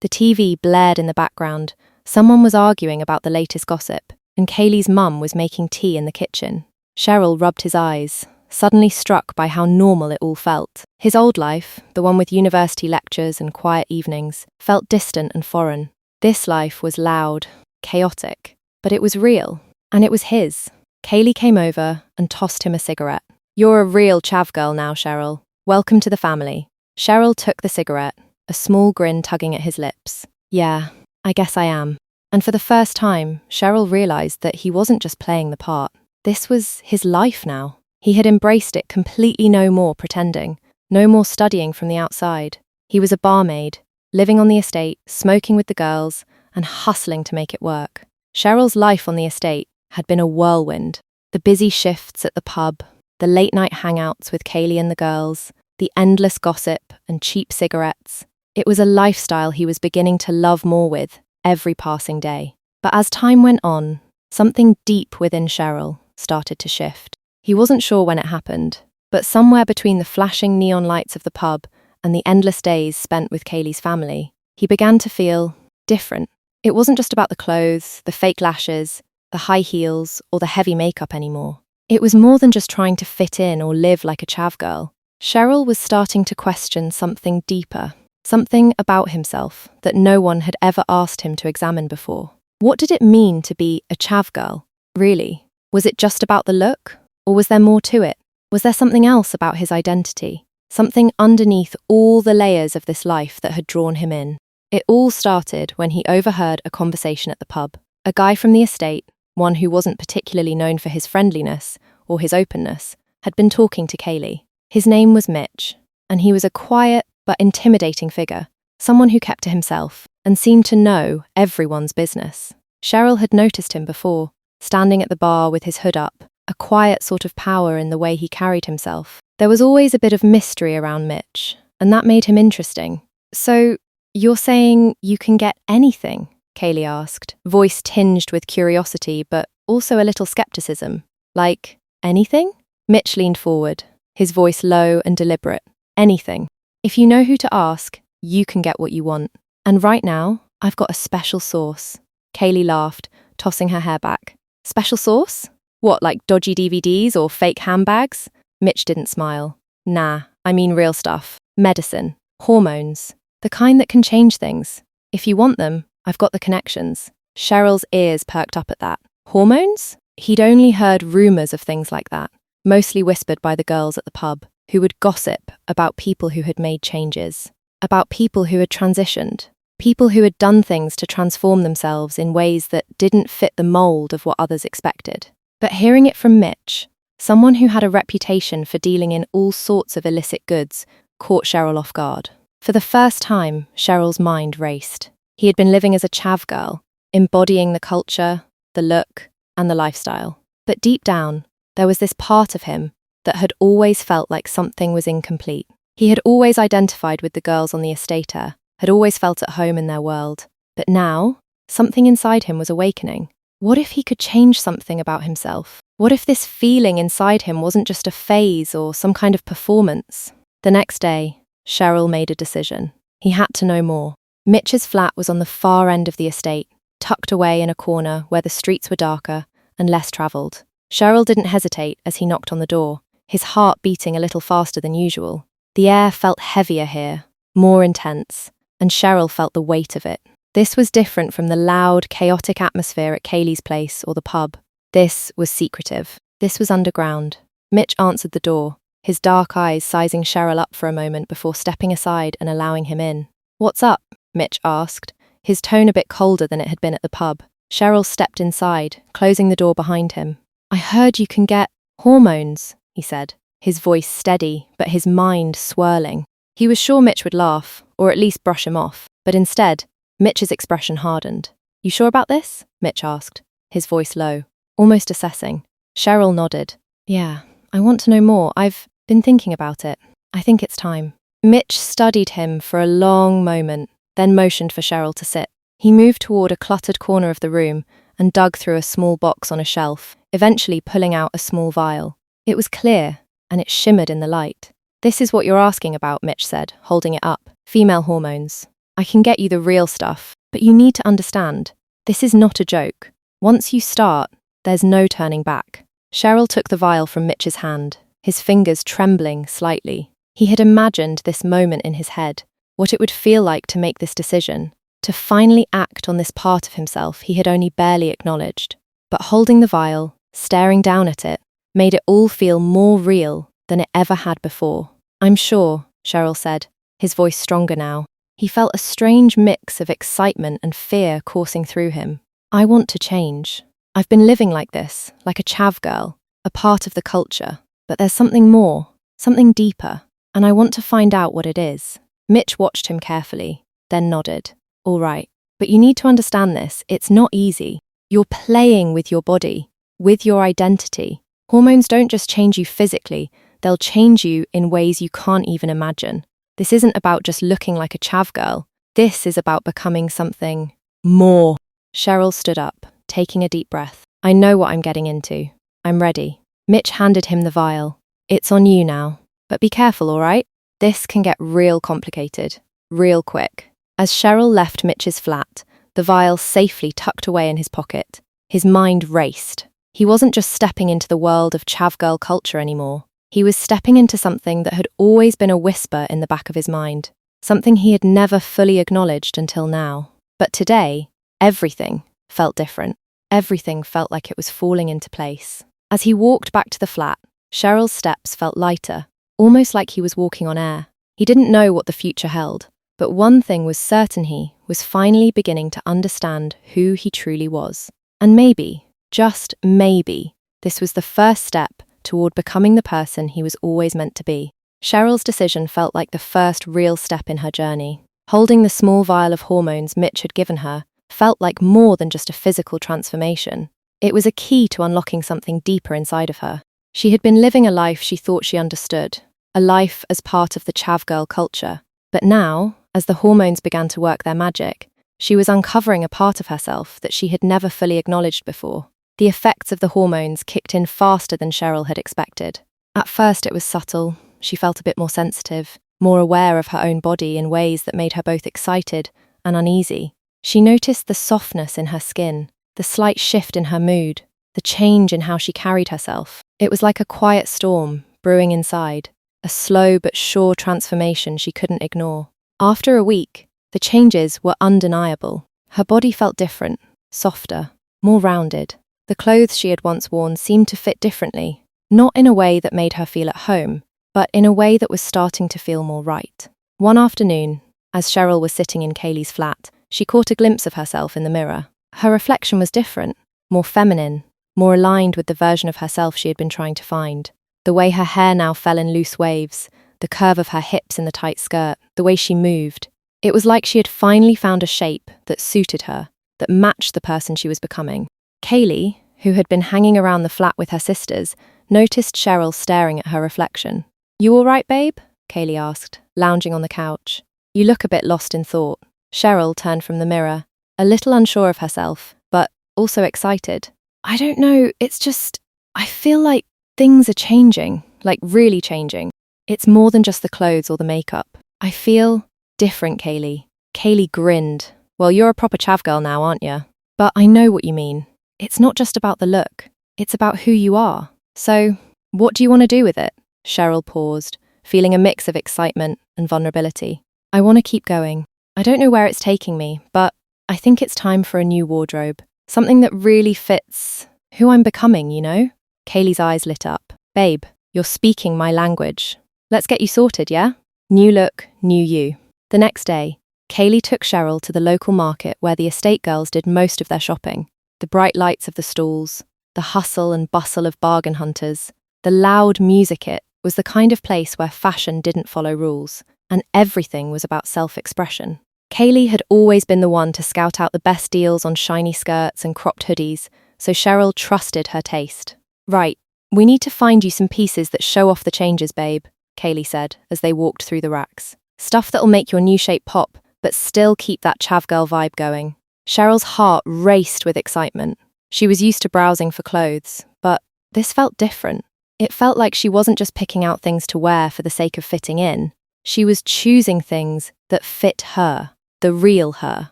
The TV blared in the background. Someone was arguing about the latest gossip, and Kaylee's mum was making tea in the kitchen. Cheryl rubbed his eyes, suddenly struck by how normal it all felt. His old life, the one with university lectures and quiet evenings, felt distant and foreign. This life was loud, chaotic, but it was real, and it was his. Kaylee came over and tossed him a cigarette. "You're a real chav girl now, Cheryl. Welcome to the family." Cheryl took the cigarette, a small grin tugging at his lips. "Yeah, I guess I am." And for the first time, Cheryl realized that he wasn't just playing the part. This was his life now. He had embraced it completely, no more pretending, no more studying from the outside. He was a barmaid, living on the estate, smoking with the girls, and hustling to make it work. Cheryl's life on the estate had been a whirlwind. The busy shifts at the pub, the late-night hangouts with Kaylee and the girls, the endless gossip and cheap cigarettes. It was a lifestyle he was beginning to love more with every passing day. But as time went on, something deep within Cheryl started to shift. He wasn't sure when it happened, but somewhere between the flashing neon lights of the pub and the endless days spent with Kaylee's family, he began to feel different. It wasn't just about the clothes, the fake lashes, the high heels, or the heavy makeup anymore. It was more than just trying to fit in or live like a chav girl. Cheryl was starting to question something deeper, something about himself that no one had ever asked him to examine before. What did it mean to be a chav girl, really? Was it just about the look? Or was there more to it? Was there something else about his identity? Something underneath all the layers of this life that had drawn him in? It all started when he overheard a conversation at the pub. A guy from the estate, one who wasn't particularly known for his friendliness or his openness, had been talking to Kaylee. His name was Mitch, and he was a quiet but intimidating figure, someone who kept to himself and seemed to know everyone's business. Cheryl had noticed him before, standing at the bar with his hood up, a quiet sort of power in the way he carried himself. There was always a bit of mystery around Mitch, and that made him interesting. "So, you're saying you can get anything?" Kaylee asked, voice tinged with curiosity but also a little skepticism. "Like, anything?" Mitch leaned forward, his voice low and deliberate. "Anything. If you know who to ask, you can get what you want. And right now, I've got a special sauce." Kaylee laughed, tossing her hair back. "Special sauce? What, like dodgy DVDs or fake handbags?" Mitch didn't smile. "Nah, I mean real stuff. Medicine. Hormones. The kind that can change things. If you want them, I've got the connections." Cheryl's ears perked up at that. Hormones? He'd only heard rumours of things like that, mostly whispered by the girls at the pub, who would gossip about people who had made changes, about people who had transitioned, people who had done things to transform themselves in ways that didn't fit the mould of what others expected. But hearing it from Mitch, someone who had a reputation for dealing in all sorts of illicit goods, caught Cheryl off guard. For the first time, Cheryl's mind raced. He had been living as a chav girl, embodying the culture, the look, and the lifestyle. But deep down, there was this part of him that had always felt like something was incomplete. He had always identified with the girls on the estate, had always felt at home in their world. But now, something inside him was awakening. What if he could change something about himself? What if this feeling inside him wasn't just a phase or some kind of performance? The next day, Cheryl made a decision. He had to know more. Mitch's flat was on the far end of the estate, tucked away in a corner where the streets were darker and less travelled. Cheryl didn't hesitate as he knocked on the door, his heart beating a little faster than usual. The air felt heavier here, more intense, and Cheryl felt the weight of it. This was different from the loud, chaotic atmosphere at Kaylee's place or the pub. This was secretive. This was underground. Mitch answered the door, his dark eyes sizing Cheryl up for a moment before stepping aside and allowing him in. "What's up?" Mitch asked, his tone a bit colder than it had been at the pub. Cheryl stepped inside, closing the door behind him. "I heard you can get hormones," he said, his voice steady, but his mind swirling. He was sure Mitch would laugh, or at least brush him off, but instead, Mitch's expression hardened. "You sure about this?" Mitch asked, his voice low, almost assessing. Cheryl nodded. "Yeah, I want to know more. I've been thinking about it. I think it's time." Mitch studied him for a long moment, then motioned for Cheryl to sit. He moved toward a cluttered corner of the room and dug through a small box on a shelf, eventually pulling out a small vial. It was clear, and it shimmered in the light. "This is what you're asking about," Mitch said, holding it up. "Female hormones. I can get you the real stuff, but you need to understand. This is not a joke. Once you start, there's no turning back." Cheryl took the vial from Mitch's hand, his fingers trembling slightly. He had imagined this moment in his head, what it would feel like to make this decision, to finally act on this part of himself he had only barely acknowledged. But holding the vial, staring down at it, made it all feel more real than it ever had before. "I'm sure," Cheryl said, his voice stronger now. He felt a strange mix of excitement and fear coursing through him. "I want to change. I've been living like this, like a chav girl, a part of the culture. But there's something more, something deeper, and I want to find out what it is." Mitch watched him carefully, then nodded. "All right, but you need to understand this. It's not easy. You're playing with your body, with your identity. Hormones don't just change you physically, they'll change you in ways you can't even imagine. This isn't about just looking like a chav girl. This is about becoming something more." Cheryl stood up, taking a deep breath. "I know what I'm getting into. I'm ready." Mitch handed him the vial. "It's on you now. But be careful, all right? This can get real complicated, real quick." As Cheryl left Mitch's flat, the vial safely tucked away in his pocket, his mind raced. He wasn't just stepping into the world of chav girl culture anymore. He was stepping into something that had always been a whisper in the back of his mind, something he had never fully acknowledged until now. But today, everything felt different. Everything felt like it was falling into place. As he walked back to the flat, Cheryl's steps felt lighter, almost like he was walking on air. He didn't know what the future held, but one thing was certain: he was finally beginning to understand who he truly was. And maybe, just maybe, this was the first step toward becoming the person he was always meant to be. Cheryl's decision felt like the first real step in her journey. Holding the small vial of hormones Mitch had given her felt like more than just a physical transformation. It was a key to unlocking something deeper inside of her. She had been living a life she thought she understood, a life as part of the chav girl culture. But now, as the hormones began to work their magic, she was uncovering a part of herself that she had never fully acknowledged before. The effects of the hormones kicked in faster than Cheryl had expected. At first it was subtle. She felt a bit more sensitive, more aware of her own body in ways that made her both excited and uneasy. She noticed the softness in her skin, the slight shift in her mood, the change in how she carried herself. It was like a quiet storm brewing inside, a slow but sure transformation she couldn't ignore. After a week, the changes were undeniable. Her body felt different, softer, more rounded. The clothes she had once worn seemed to fit differently, not in a way that made her feel at home, but in a way that was starting to feel more right. One afternoon, as Cheryl was sitting in Kaylee's flat, she caught a glimpse of herself in the mirror. Her reflection was different, more feminine, more aligned with the version of herself she had been trying to find. The way her hair now fell in loose waves, the curve of her hips in the tight skirt, the way she moved. It was like she had finally found a shape that suited her, that matched the person she was becoming. Kaylee, who had been hanging around the flat with her sisters, noticed Cheryl staring at her reflection. "You all right, babe?" Kaylee asked, lounging on the couch. "You look a bit lost in thought." Cheryl turned from the mirror, a little unsure of herself, but also excited. "I don't know, it's just, I feel like things are changing, like really changing. It's more than just the clothes or the makeup. I feel different, Kaylee." Kaylee grinned. "Well, you're a proper chav girl now, aren't you? But I know what you mean. It's not just about the look. It's about who you are. So, what do you want to do with it?" Cheryl paused, feeling a mix of excitement and vulnerability. "I want to keep going. I don't know where it's taking me, but I think it's time for a new wardrobe. Something that really fits who I'm becoming, you know?" Kaylee's eyes lit up. "Babe, you're speaking my language. Let's get you sorted, yeah? New look, new you." The next day, Kaylee took Cheryl to the local market where the estate girls did most of their shopping. The bright lights of the stalls, the hustle and bustle of bargain hunters, the loud music. It was the kind of place where fashion didn't follow rules, and everything was about self-expression. Kaylee had always been the one to scout out the best deals on shiny skirts and cropped hoodies, so Cheryl trusted her taste. "Right, we need to find you some pieces that show off the changes, babe," Kaylee said as they walked through the racks. "Stuff that'll make your new shape pop, but still keep that chav girl vibe going." Cheryl's heart raced with excitement. She was used to browsing for clothes, but this felt different. It felt like she wasn't just picking out things to wear for the sake of fitting in. She was choosing things that fit her, the real her.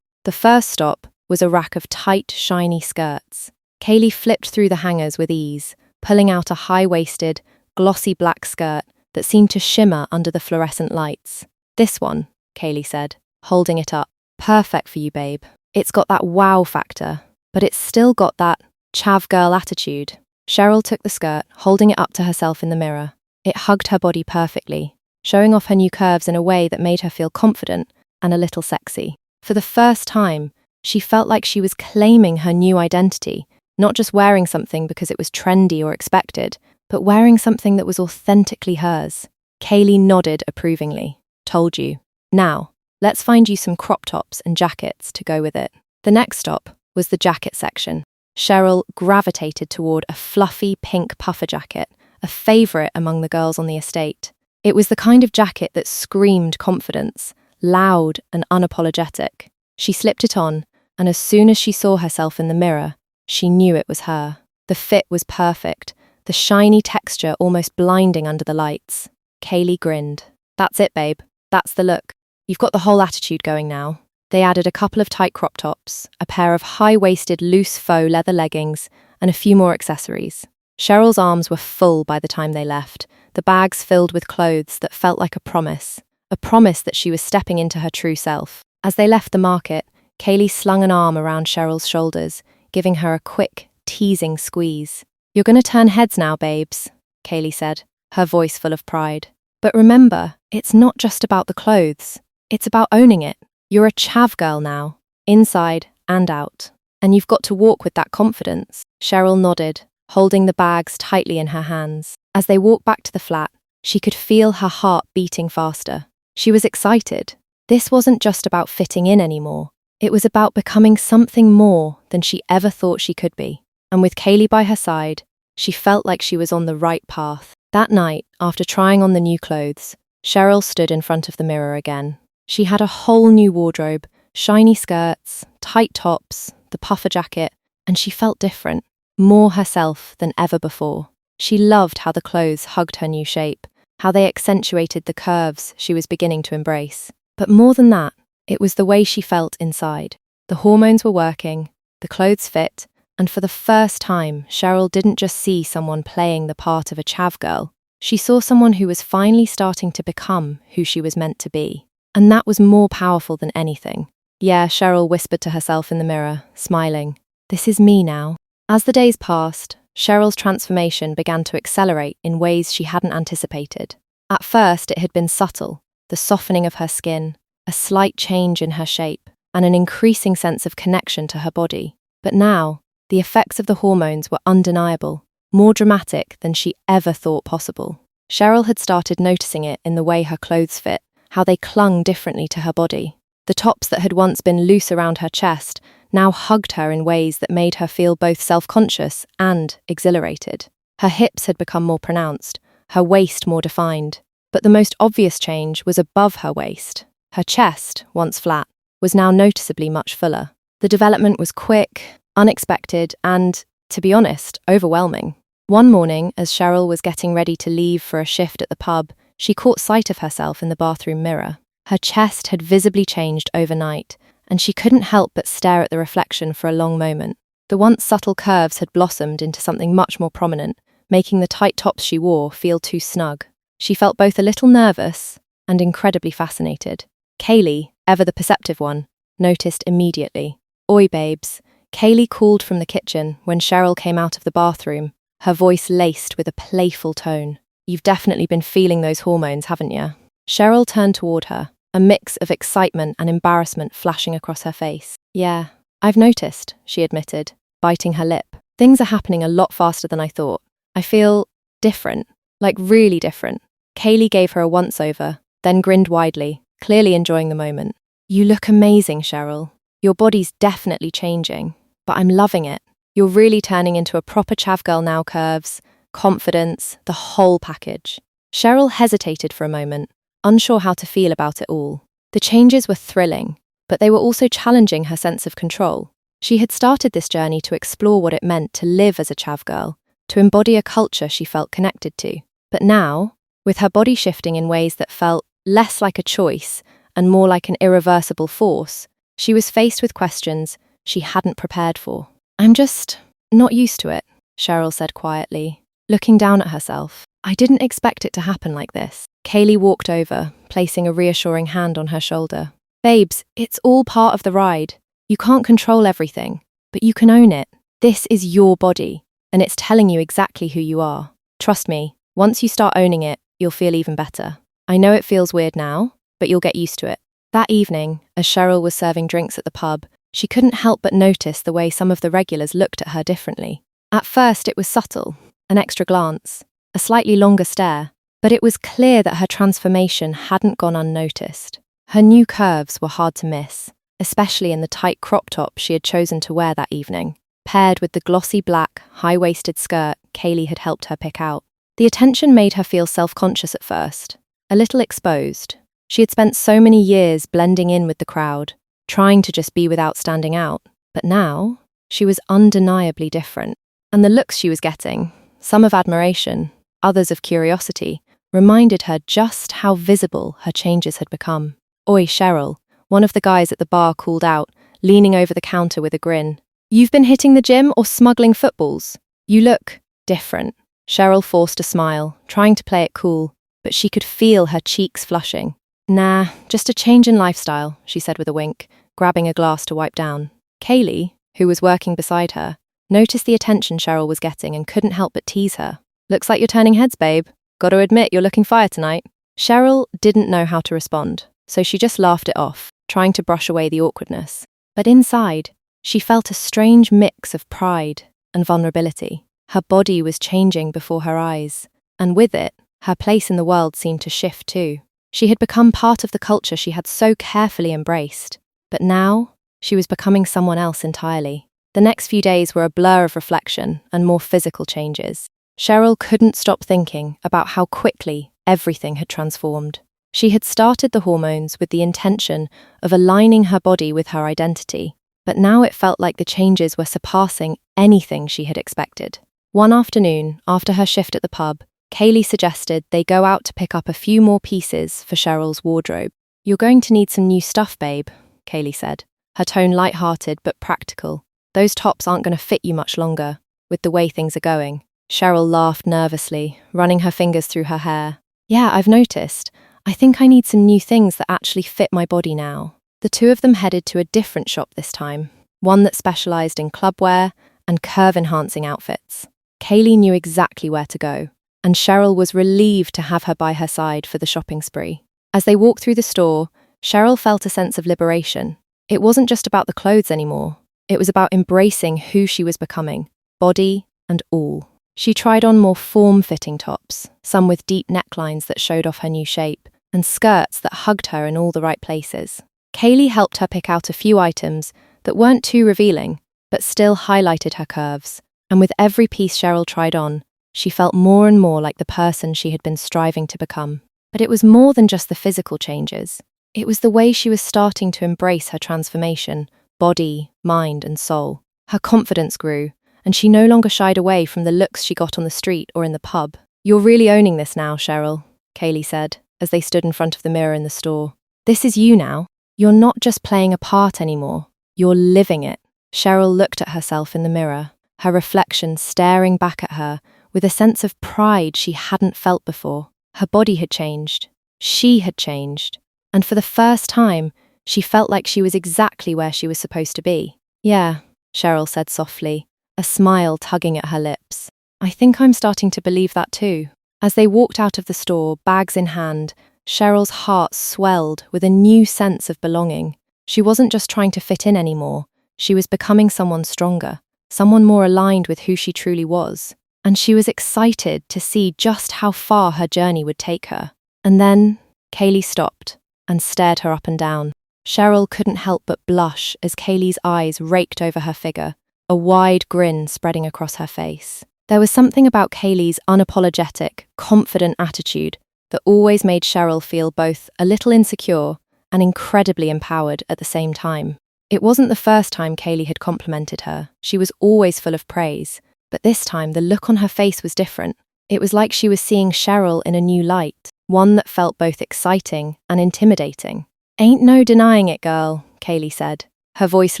The first stop was a rack of tight, shiny skirts. Kaylee flipped through the hangers with ease, pulling out a high-waisted, glossy black skirt that seemed to shimmer under the fluorescent lights. "This one," Kaylee said, holding it up. "Perfect for you, babe. It's got that wow factor, but it's still got that chav girl attitude." Cheryl took the skirt, holding it up to herself in the mirror. It hugged her body perfectly, showing off her new curves in a way that made her feel confident and a little sexy. For the first time, she felt like she was claiming her new identity, not just wearing something because it was trendy or expected, but wearing something that was authentically hers. Kaylee nodded approvingly. "Told you. Now, let's find you some crop tops and jackets to go with it." The next stop was the jacket section. Cheryl gravitated toward a fluffy pink puffer jacket, a favourite among the girls on the estate. It was the kind of jacket that screamed confidence, loud and unapologetic. She slipped it on, and as soon as she saw herself in the mirror, she knew it was her. The fit was perfect, the shiny texture almost blinding under the lights. Kaylee grinned. "That's it, babe. That's the look. You've got the whole attitude going now." They added a couple of tight crop tops, a pair of high-waisted loose faux leather leggings, and a few more accessories. Cheryl's arms were full by the time they left, the bags filled with clothes that felt like a promise that she was stepping into her true self. As they left the market, Kaylee slung an arm around Cheryl's shoulders, giving her a quick, teasing squeeze. "You're going to turn heads now, babes," Kaylee said, her voice full of pride. "But remember, it's not just about the clothes. It's about owning it. You're a chav girl now, inside and out. And you've got to walk with that confidence." Cheryl nodded, holding the bags tightly in her hands. As they walked back to the flat, she could feel her heart beating faster. She was excited. This wasn't just about fitting in anymore. It was about becoming something more than she ever thought she could be. And with Kaylee by her side, she felt like she was on the right path. That night, after trying on the new clothes, Cheryl stood in front of the mirror again. She had a whole new wardrobe, shiny skirts, tight tops, the puffer jacket, and she felt different, more herself than ever before. She loved how the clothes hugged her new shape, how they accentuated the curves she was beginning to embrace. But more than that, it was the way she felt inside. The hormones were working, the clothes fit, and for the first time, Cheryl didn't just see someone playing the part of a chav girl. She saw someone who was finally starting to become who she was meant to be. And that was more powerful than anything. "Yeah," Cheryl whispered to herself in the mirror, smiling. "This is me now." As the days passed, Cheryl's transformation began to accelerate in ways she hadn't anticipated. At first, it had been subtle, the softening of her skin, a slight change in her shape, and an increasing sense of connection to her body. But now, the effects of the hormones were undeniable, more dramatic than she ever thought possible. Cheryl had started noticing it in the way her clothes fit, how they clung differently to her body. The tops that had once been loose around her chest now hugged her in ways that made her feel both self-conscious and exhilarated. Her hips had become more pronounced, her waist more defined. But the most obvious change was above her waist. Her chest, once flat, was now noticeably much fuller. The development was quick, unexpected, and, to be honest, overwhelming. One morning, as Cheryl was getting ready to leave for a shift at the pub, she caught sight of herself in the bathroom mirror. Her chest had visibly changed overnight, and she couldn't help but stare at the reflection for a long moment. The once subtle curves had blossomed into something much more prominent, making the tight tops she wore feel too snug. She felt both a little nervous and incredibly fascinated. Kaylee, ever the perceptive one, noticed immediately. "Oi, babes." Kaylee called from the kitchen when Cheryl came out of the bathroom, her voice laced with a playful tone. "You've definitely been feeling those hormones, haven't you?" Cheryl turned toward her, a mix of excitement and embarrassment flashing across her face. "Yeah, I've noticed," she admitted, biting her lip. "Things are happening a lot faster than I thought. I feel different, like really different." Kaylee gave her a once-over, then grinned widely, clearly enjoying the moment. "You look amazing, Cheryl. Your body's definitely changing, but I'm loving it. You're really turning into a proper chav girl now, curves, confidence, the whole package." Cheryl hesitated for a moment, unsure how to feel about it all. The changes were thrilling, but they were also challenging her sense of control. She had started this journey to explore what it meant to live as a chav girl, to embody a culture she felt connected to. But now, with her body shifting in ways that felt less like a choice and more like an irreversible force, she was faced with questions she hadn't prepared for. "I'm just not used to it," Cheryl said quietly, looking down at herself. "I didn't expect it to happen like this." Kaylee walked over, placing a reassuring hand on her shoulder. "Babes, it's all part of the ride. You can't control everything, but you can own it. This is your body, and it's telling you exactly who you are. Trust me, once you start owning it, you'll feel even better. I know it feels weird now, but you'll get used to it." That evening, as Cheryl was serving drinks at the pub, she couldn't help but notice the way some of the regulars looked at her differently. At first, it was subtle, an extra glance, a slightly longer stare, but it was clear that her transformation hadn't gone unnoticed. Her new curves were hard to miss, especially in the tight crop top she had chosen to wear that evening, paired with the glossy black, high-waisted skirt Kaylee had helped her pick out. The attention made her feel self-conscious at first, a little exposed. She had spent so many years blending in with the crowd, trying to just be without standing out, but now she was undeniably different. And the looks she was getting, some of admiration, others of curiosity, reminded her just how visible her changes had become. "Oi, Cheryl," one of the guys at the bar called out, leaning over the counter with a grin. "You've been hitting the gym or smuggling footballs? You look different." Cheryl forced a smile, trying to play it cool, but she could feel her cheeks flushing. "Nah, just a change in lifestyle," she said with a wink, grabbing a glass to wipe down. Kaylee, who was working beside her, noticed the attention Cheryl was getting and couldn't help but tease her. "Looks like you're turning heads, babe. Gotta admit, you're looking fire tonight." Cheryl didn't know how to respond, so she just laughed it off, trying to brush away the awkwardness. But inside, she felt a strange mix of pride and vulnerability. Her body was changing before her eyes, and with it, her place in the world seemed to shift too. She had become part of the culture she had so carefully embraced, but now she was becoming someone else entirely. The next few days were a blur of reflection and more physical changes. Cheryl couldn't stop thinking about how quickly everything had transformed. She had started the hormones with the intention of aligning her body with her identity, but now it felt like the changes were surpassing anything she had expected. One afternoon, after her shift at the pub, Kaylee suggested they go out to pick up a few more pieces for Cheryl's wardrobe. "You're going to need some new stuff, babe," Kaylee said, her tone light-hearted but practical. "Those tops aren't going to fit you much longer, with the way things are going." Cheryl laughed nervously, running her fingers through her hair. "Yeah, I've noticed. I think I need some new things that actually fit my body now." The two of them headed to a different shop this time, one that specialized in clubwear and curve-enhancing outfits. Kaylee knew exactly where to go, and Cheryl was relieved to have her by her side for the shopping spree. As they walked through the store, Cheryl felt a sense of liberation. It wasn't just about the clothes anymore. It was about embracing who she was becoming, body and all. She tried on more form-fitting tops, some with deep necklines that showed off her new shape, and skirts that hugged her in all the right places. Kaylee helped her pick out a few items that weren't too revealing, but still highlighted her curves, and with every piece Cheryl tried on, she felt more and more like the person she had been striving to become. But it was more than just the physical changes. It was the way she was starting to embrace her transformation, body, mind, and soul. Her confidence grew, and she no longer shied away from the looks she got on the street or in the pub. "You're really owning this now, Cheryl," Kaylee said, as they stood in front of the mirror in the store. "This is you now. You're not just playing a part anymore. You're living it." Cheryl looked at herself in the mirror, her reflection staring back at her with a sense of pride she hadn't felt before. Her body had changed. She had changed. And for the first time, she felt like she was exactly where she was supposed to be. "Yeah," Cheryl said softly, a smile tugging at her lips. "I think I'm starting to believe that too." As they walked out of the store, bags in hand, Cheryl's heart swelled with a new sense of belonging. She wasn't just trying to fit in anymore. She was becoming someone stronger, someone more aligned with who she truly was. And she was excited to see just how far her journey would take her. And then Kaylee stopped and stared her up and down. Cheryl couldn't help but blush as Kaylee's eyes raked over her figure, a wide grin spreading across her face. There was something about Kaylee's unapologetic, confident attitude that always made Cheryl feel both a little insecure and incredibly empowered at the same time. It wasn't the first time Kaylee had complimented her. She was always full of praise, But this time, the look on her face was different. It was like she was seeing Cheryl in a new light, one that felt both exciting and intimidating. "Ain't no denying it, girl," Kaylee said, her voice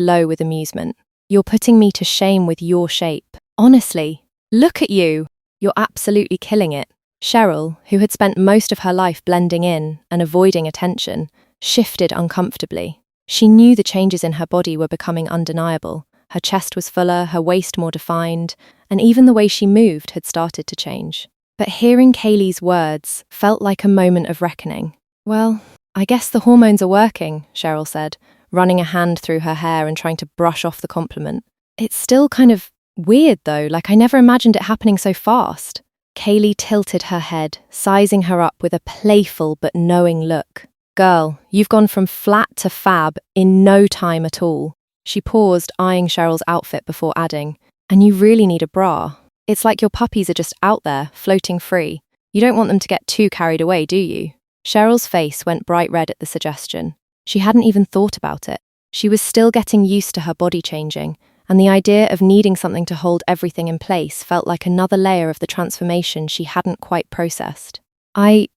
low with amusement. "You're putting me to shame with your shape. Honestly, look at you. You're absolutely killing it." Cheryl, who had spent most of her life blending in and avoiding attention, shifted uncomfortably. She knew the changes in her body were becoming undeniable. Her chest was fuller, her waist more defined, and even the way she moved had started to change. But hearing Kaylee's words felt like a moment of reckoning. "Well, I guess the hormones are working," Cheryl said, running a hand through her hair and trying to brush off the compliment. "It's still kind of weird though, like I never imagined it happening so fast." Kaylee tilted her head, sizing her up with a playful but knowing look. "Girl, you've gone from flat to fab in no time at all." She paused, eyeing Cheryl's outfit before adding, "And you really need a bra. It's like your puppies are just out there, floating free. You don't want them to get too carried away, do you?" Cheryl's face went bright red at the suggestion. She hadn't even thought about it. She was still getting used to her body changing, and the idea of needing something to hold everything in place felt like another layer of the transformation she hadn't quite processed. I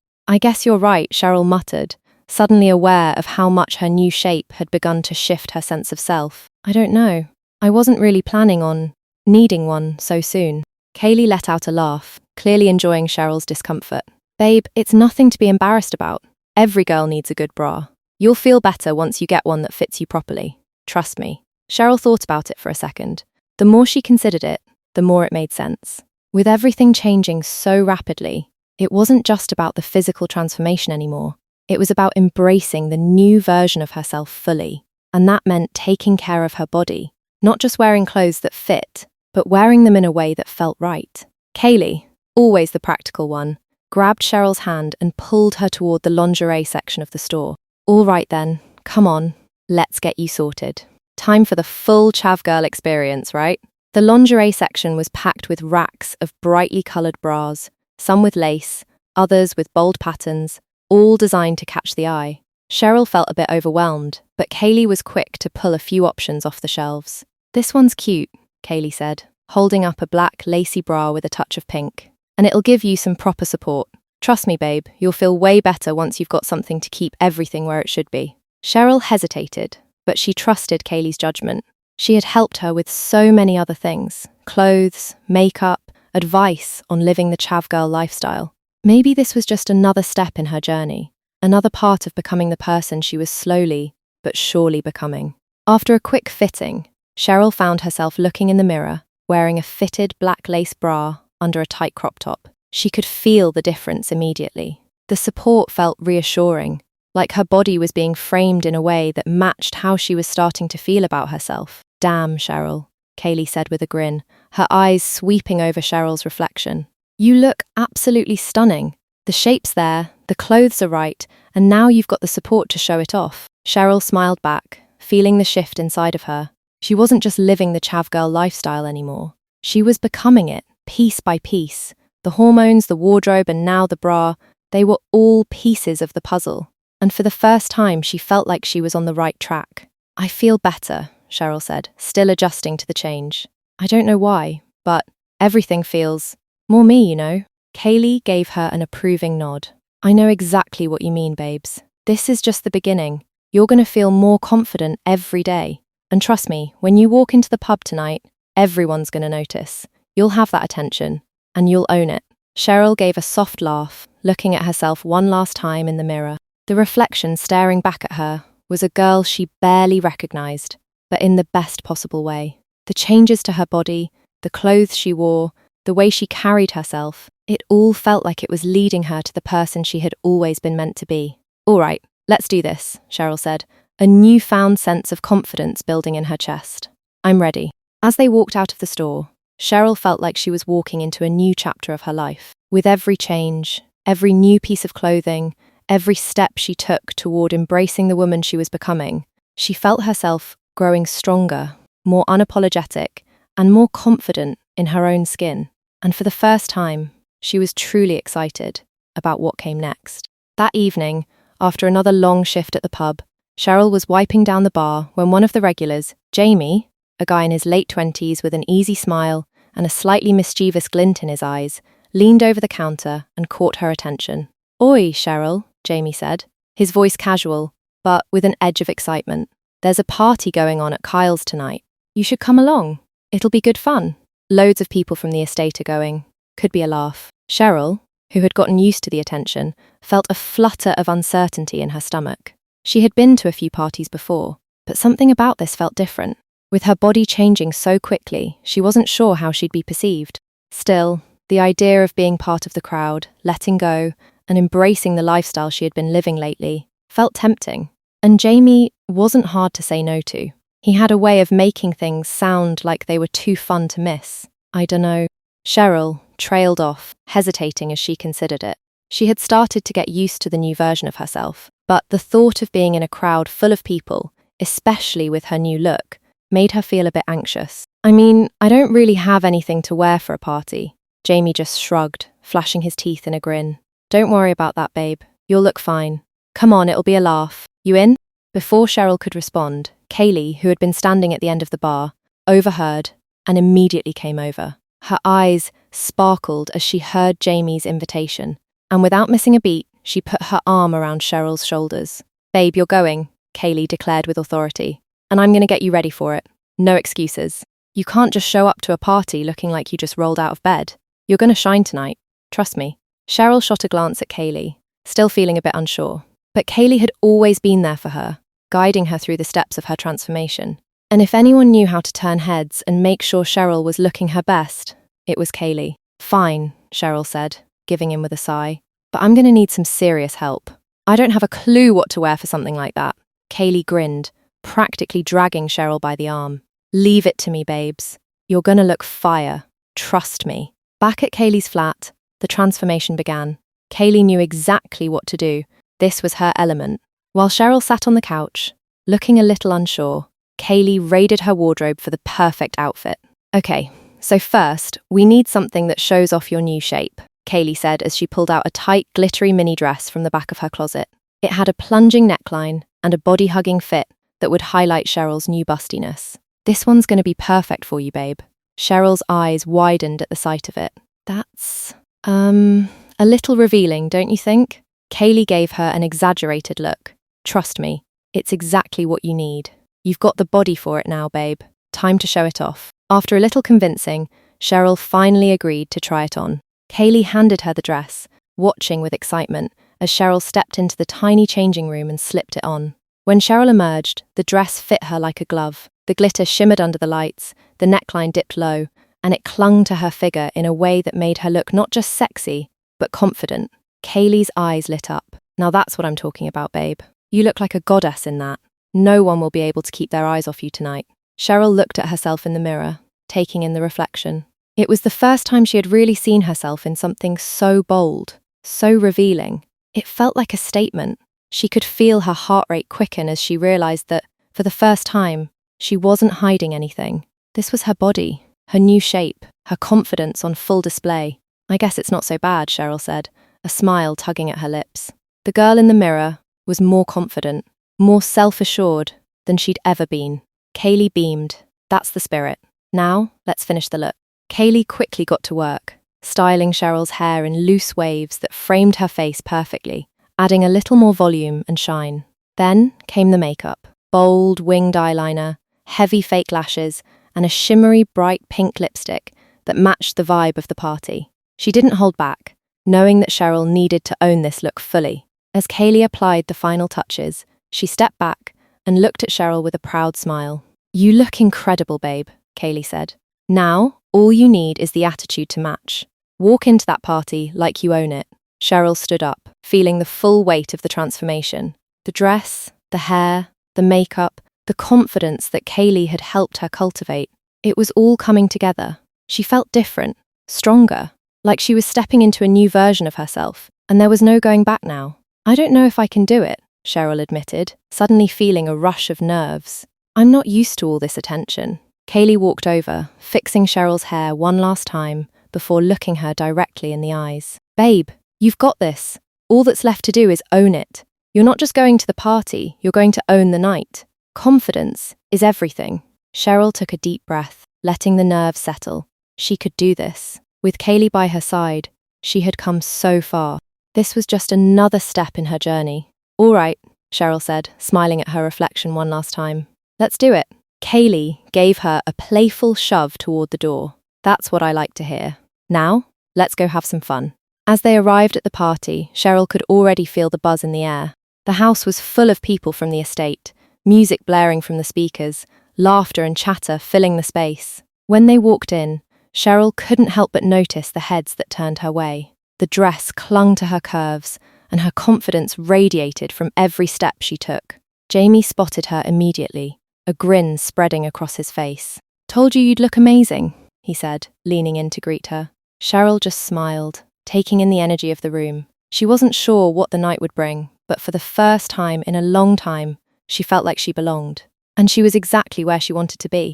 guess you're right," Cheryl muttered, suddenly aware of how much her new shape had begun to shift her sense of self. "I don't know. I wasn't really planning on needing one so soon." Kaylee let out a laugh, clearly enjoying Cheryl's discomfort. "Babe, it's nothing to be embarrassed about. Every girl needs a good bra. You'll feel better once you get one that fits you properly. Trust me." Cheryl thought about it for a second. The more she considered it, the more it made sense. With everything changing so rapidly, it wasn't just about the physical transformation anymore. It was about embracing the new version of herself fully, and that meant taking care of her body, not just wearing clothes that fit, but wearing them in a way that felt right. Kaylee, always the practical one, grabbed Cheryl's hand and pulled her toward the lingerie section of the store. "All right then, come on, let's get you sorted. Time for the full Chav Girl experience, right?" The lingerie section was packed with racks of brightly coloured bras, some with lace, others with bold patterns, all designed to catch the eye. Cheryl felt a bit overwhelmed, but Kaylee was quick to pull a few options off the shelves. "This one's cute," Kaylee said, holding up a black lacy bra with a touch of pink. "And it'll give you some proper support. Trust me, babe, you'll feel way better once you've got something to keep everything where it should be." Cheryl hesitated, but she trusted Kaylee's judgment. She had helped her with so many other things: clothes, makeup, advice on living the Chav Girl lifestyle. Maybe this was just another step in her journey, another part of becoming the person she was slowly but surely becoming. After a quick fitting, Cheryl found herself looking in the mirror, wearing a fitted black lace bra under a tight crop top. She could feel the difference immediately. The support felt reassuring, like her body was being framed in a way that matched how she was starting to feel about herself. "Damn, Cheryl," Kaylee said with a grin, her eyes sweeping over Cheryl's reflection. "You look absolutely stunning. The shape's there, the clothes are right, and now you've got the support to show it off." Cheryl smiled back, feeling the shift inside of her. She wasn't just living the Chav Girl lifestyle anymore. She was becoming it, piece by piece. The hormones, the wardrobe, and now the bra, they were all pieces of the puzzle. And for the first time, she felt like she was on the right track. "I feel better," Cheryl said, still adjusting to the change. "I don't know why, but everything feels more me, you know." Kaylee gave her an approving nod. "I know exactly what you mean, babes. This is just the beginning. You're going to feel more confident every day. And trust me, when you walk into the pub tonight, everyone's going to notice. You'll have that attention, and you'll own it." Cheryl gave a soft laugh, looking at herself one last time in the mirror. The reflection staring back at her was a girl she barely recognized, but in the best possible way. The changes to her body, the clothes she wore, the way she carried herself, it all felt like it was leading her to the person she had always been meant to be. "All right, let's do this," Cheryl said, a newfound sense of confidence building in her chest. "I'm ready." As they walked out of the store, Cheryl felt like she was walking into a new chapter of her life. With every change, every new piece of clothing, every step she took toward embracing the woman she was becoming, she felt herself growing stronger, more unapologetic, and more confident in her own skin. And for the first time, she was truly excited about what came next. That evening, after another long shift at the pub, Cheryl was wiping down the bar when one of the regulars, Jamie, a guy in his late 20s with an easy smile and a slightly mischievous glint in his eyes, leaned over the counter and caught her attention. "Oi, Cheryl," Jamie said, his voice casual, but with an edge of excitement. "There's a party going on at Kyle's tonight. You should come along. It'll be good fun. Loads of people from the estate are going. Could be a laugh." Cheryl, who had gotten used to the attention, felt a flutter of uncertainty in her stomach. She had been to a few parties before, but something about this felt different. With her body changing so quickly, she wasn't sure how she'd be perceived. Still, the idea of being part of the crowd, letting go, and embracing the lifestyle she had been living lately felt tempting. And Jamie wasn't hard to say no to. He had a way of making things sound like they were too fun to miss. "I dunno." Cheryl trailed off, hesitating as she considered it. She had started to get used to the new version of herself, but the thought of being in a crowd full of people, especially with her new look, made her feel a bit anxious. "I mean, I don't really have anything to wear for a party." Jamie just shrugged, flashing his teeth in a grin. "Don't worry about that, babe. You'll look fine. Come on, it'll be a laugh. You in?" Before Cheryl could respond, Kaylee, who had been standing at the end of the bar, overheard and immediately came over. Her eyes sparkled as she heard Jamie's invitation, and without missing a beat, she put her arm around Cheryl's shoulders. "Babe, you're going," Kaylee declared with authority, "and I'm going to get you ready for it. No excuses. You can't just show up to a party looking like you just rolled out of bed. You're going to shine tonight. Trust me." Cheryl shot a glance at Kaylee, still feeling a bit unsure. But Kaylee had always been there for her, guiding her through the steps of her transformation. And if anyone knew how to turn heads and make sure Cheryl was looking her best, it was Kaylee. "Fine," Cheryl said, giving in with a sigh, "but I'm going to need some serious help. I don't have a clue what to wear for something like that." Kaylee grinned, practically dragging Cheryl by the arm. "Leave it to me, babes. You're going to look fire. Trust me." Back at Kaylee's flat, the transformation began. Kaylee knew exactly what to do. This was her element. While Cheryl sat on the couch, looking a little unsure, Kaylee raided her wardrobe for the perfect outfit. "Okay, so first, we need something that shows off your new shape," Kaylee said as she pulled out a tight, glittery mini dress from the back of her closet. It had a plunging neckline and a body-hugging fit that would highlight Cheryl's new bustiness. "This one's going to be perfect for you, babe." Cheryl's eyes widened at the sight of it. "That's, a little revealing, don't you think?" Kaylee gave her an exaggerated look. "Trust me, it's exactly what you need. You've got the body for it now, babe. Time to show it off." After a little convincing, Cheryl finally agreed to try it on. Kaylee handed her the dress, watching with excitement as Cheryl stepped into the tiny changing room and slipped it on. When Cheryl emerged, the dress fit her like a glove. The glitter shimmered under the lights, the neckline dipped low, and it clung to her figure in a way that made her look not just sexy, but confident. Kaylee's eyes lit up. "Now that's what I'm talking about, babe. You look like a goddess in that. No one will be able to keep their eyes off you tonight." Cheryl looked at herself in the mirror, taking in the reflection. It was the first time she had really seen herself in something so bold, so revealing. It felt like a statement. She could feel her heart rate quicken as she realized that, for the first time, she wasn't hiding anything. This was her body, her new shape, her confidence on full display. "I guess it's not so bad," Cheryl said, a smile tugging at her lips. The girl in the mirror was more confident, more self-assured than she'd ever been. Kaylee beamed. "That's the spirit. Now, let's finish the look." Kaylee quickly got to work, styling Cheryl's hair in loose waves that framed her face perfectly, adding a little more volume and shine. Then came the makeup. Bold, winged eyeliner, heavy fake lashes, and a shimmery, bright pink lipstick that matched the vibe of the party. She didn't hold back, knowing that Cheryl needed to own this look fully. As Kaylee applied the final touches, she stepped back and looked at Cheryl with a proud smile. "You look incredible, babe," Kaylee said. "Now, all you need is the attitude to match. Walk into that party like you own it." Cheryl stood up, feeling the full weight of the transformation. The dress, the hair, the makeup, the confidence that Kaylee had helped her cultivate. It was all coming together. She felt different, stronger, like she was stepping into a new version of herself, and there was no going back now. "I don't know if I can do it," Cheryl admitted, suddenly feeling a rush of nerves. "I'm not used to all this attention." Kaylee walked over, fixing Cheryl's hair one last time before looking her directly in the eyes. "Babe, you've got this. All that's left to do is own it. You're not just going to the party, you're going to own the night. Confidence is everything." Cheryl took a deep breath, letting the nerves settle. She could do this. With Kaylee by her side, she had come so far. This was just another step in her journey. "All right," Cheryl said, smiling at her reflection one last time. "Let's do it." Kaylee gave her a playful shove toward the door. "That's what I like to hear. Now, let's go have some fun." As they arrived at the party, Cheryl could already feel the buzz in the air. The house was full of people from the estate, music blaring from the speakers, laughter and chatter filling the space. When they walked in, Cheryl couldn't help but notice the heads that turned her way. The dress clung to her curves, and her confidence radiated from every step she took. Jamie spotted her immediately, a grin spreading across his face. "Told you you'd look amazing," he said, leaning in to greet her. Cheryl just smiled, taking in the energy of the room. She wasn't sure what the night would bring, but for the first time in a long time, she felt like she belonged. And she was exactly where she wanted to be.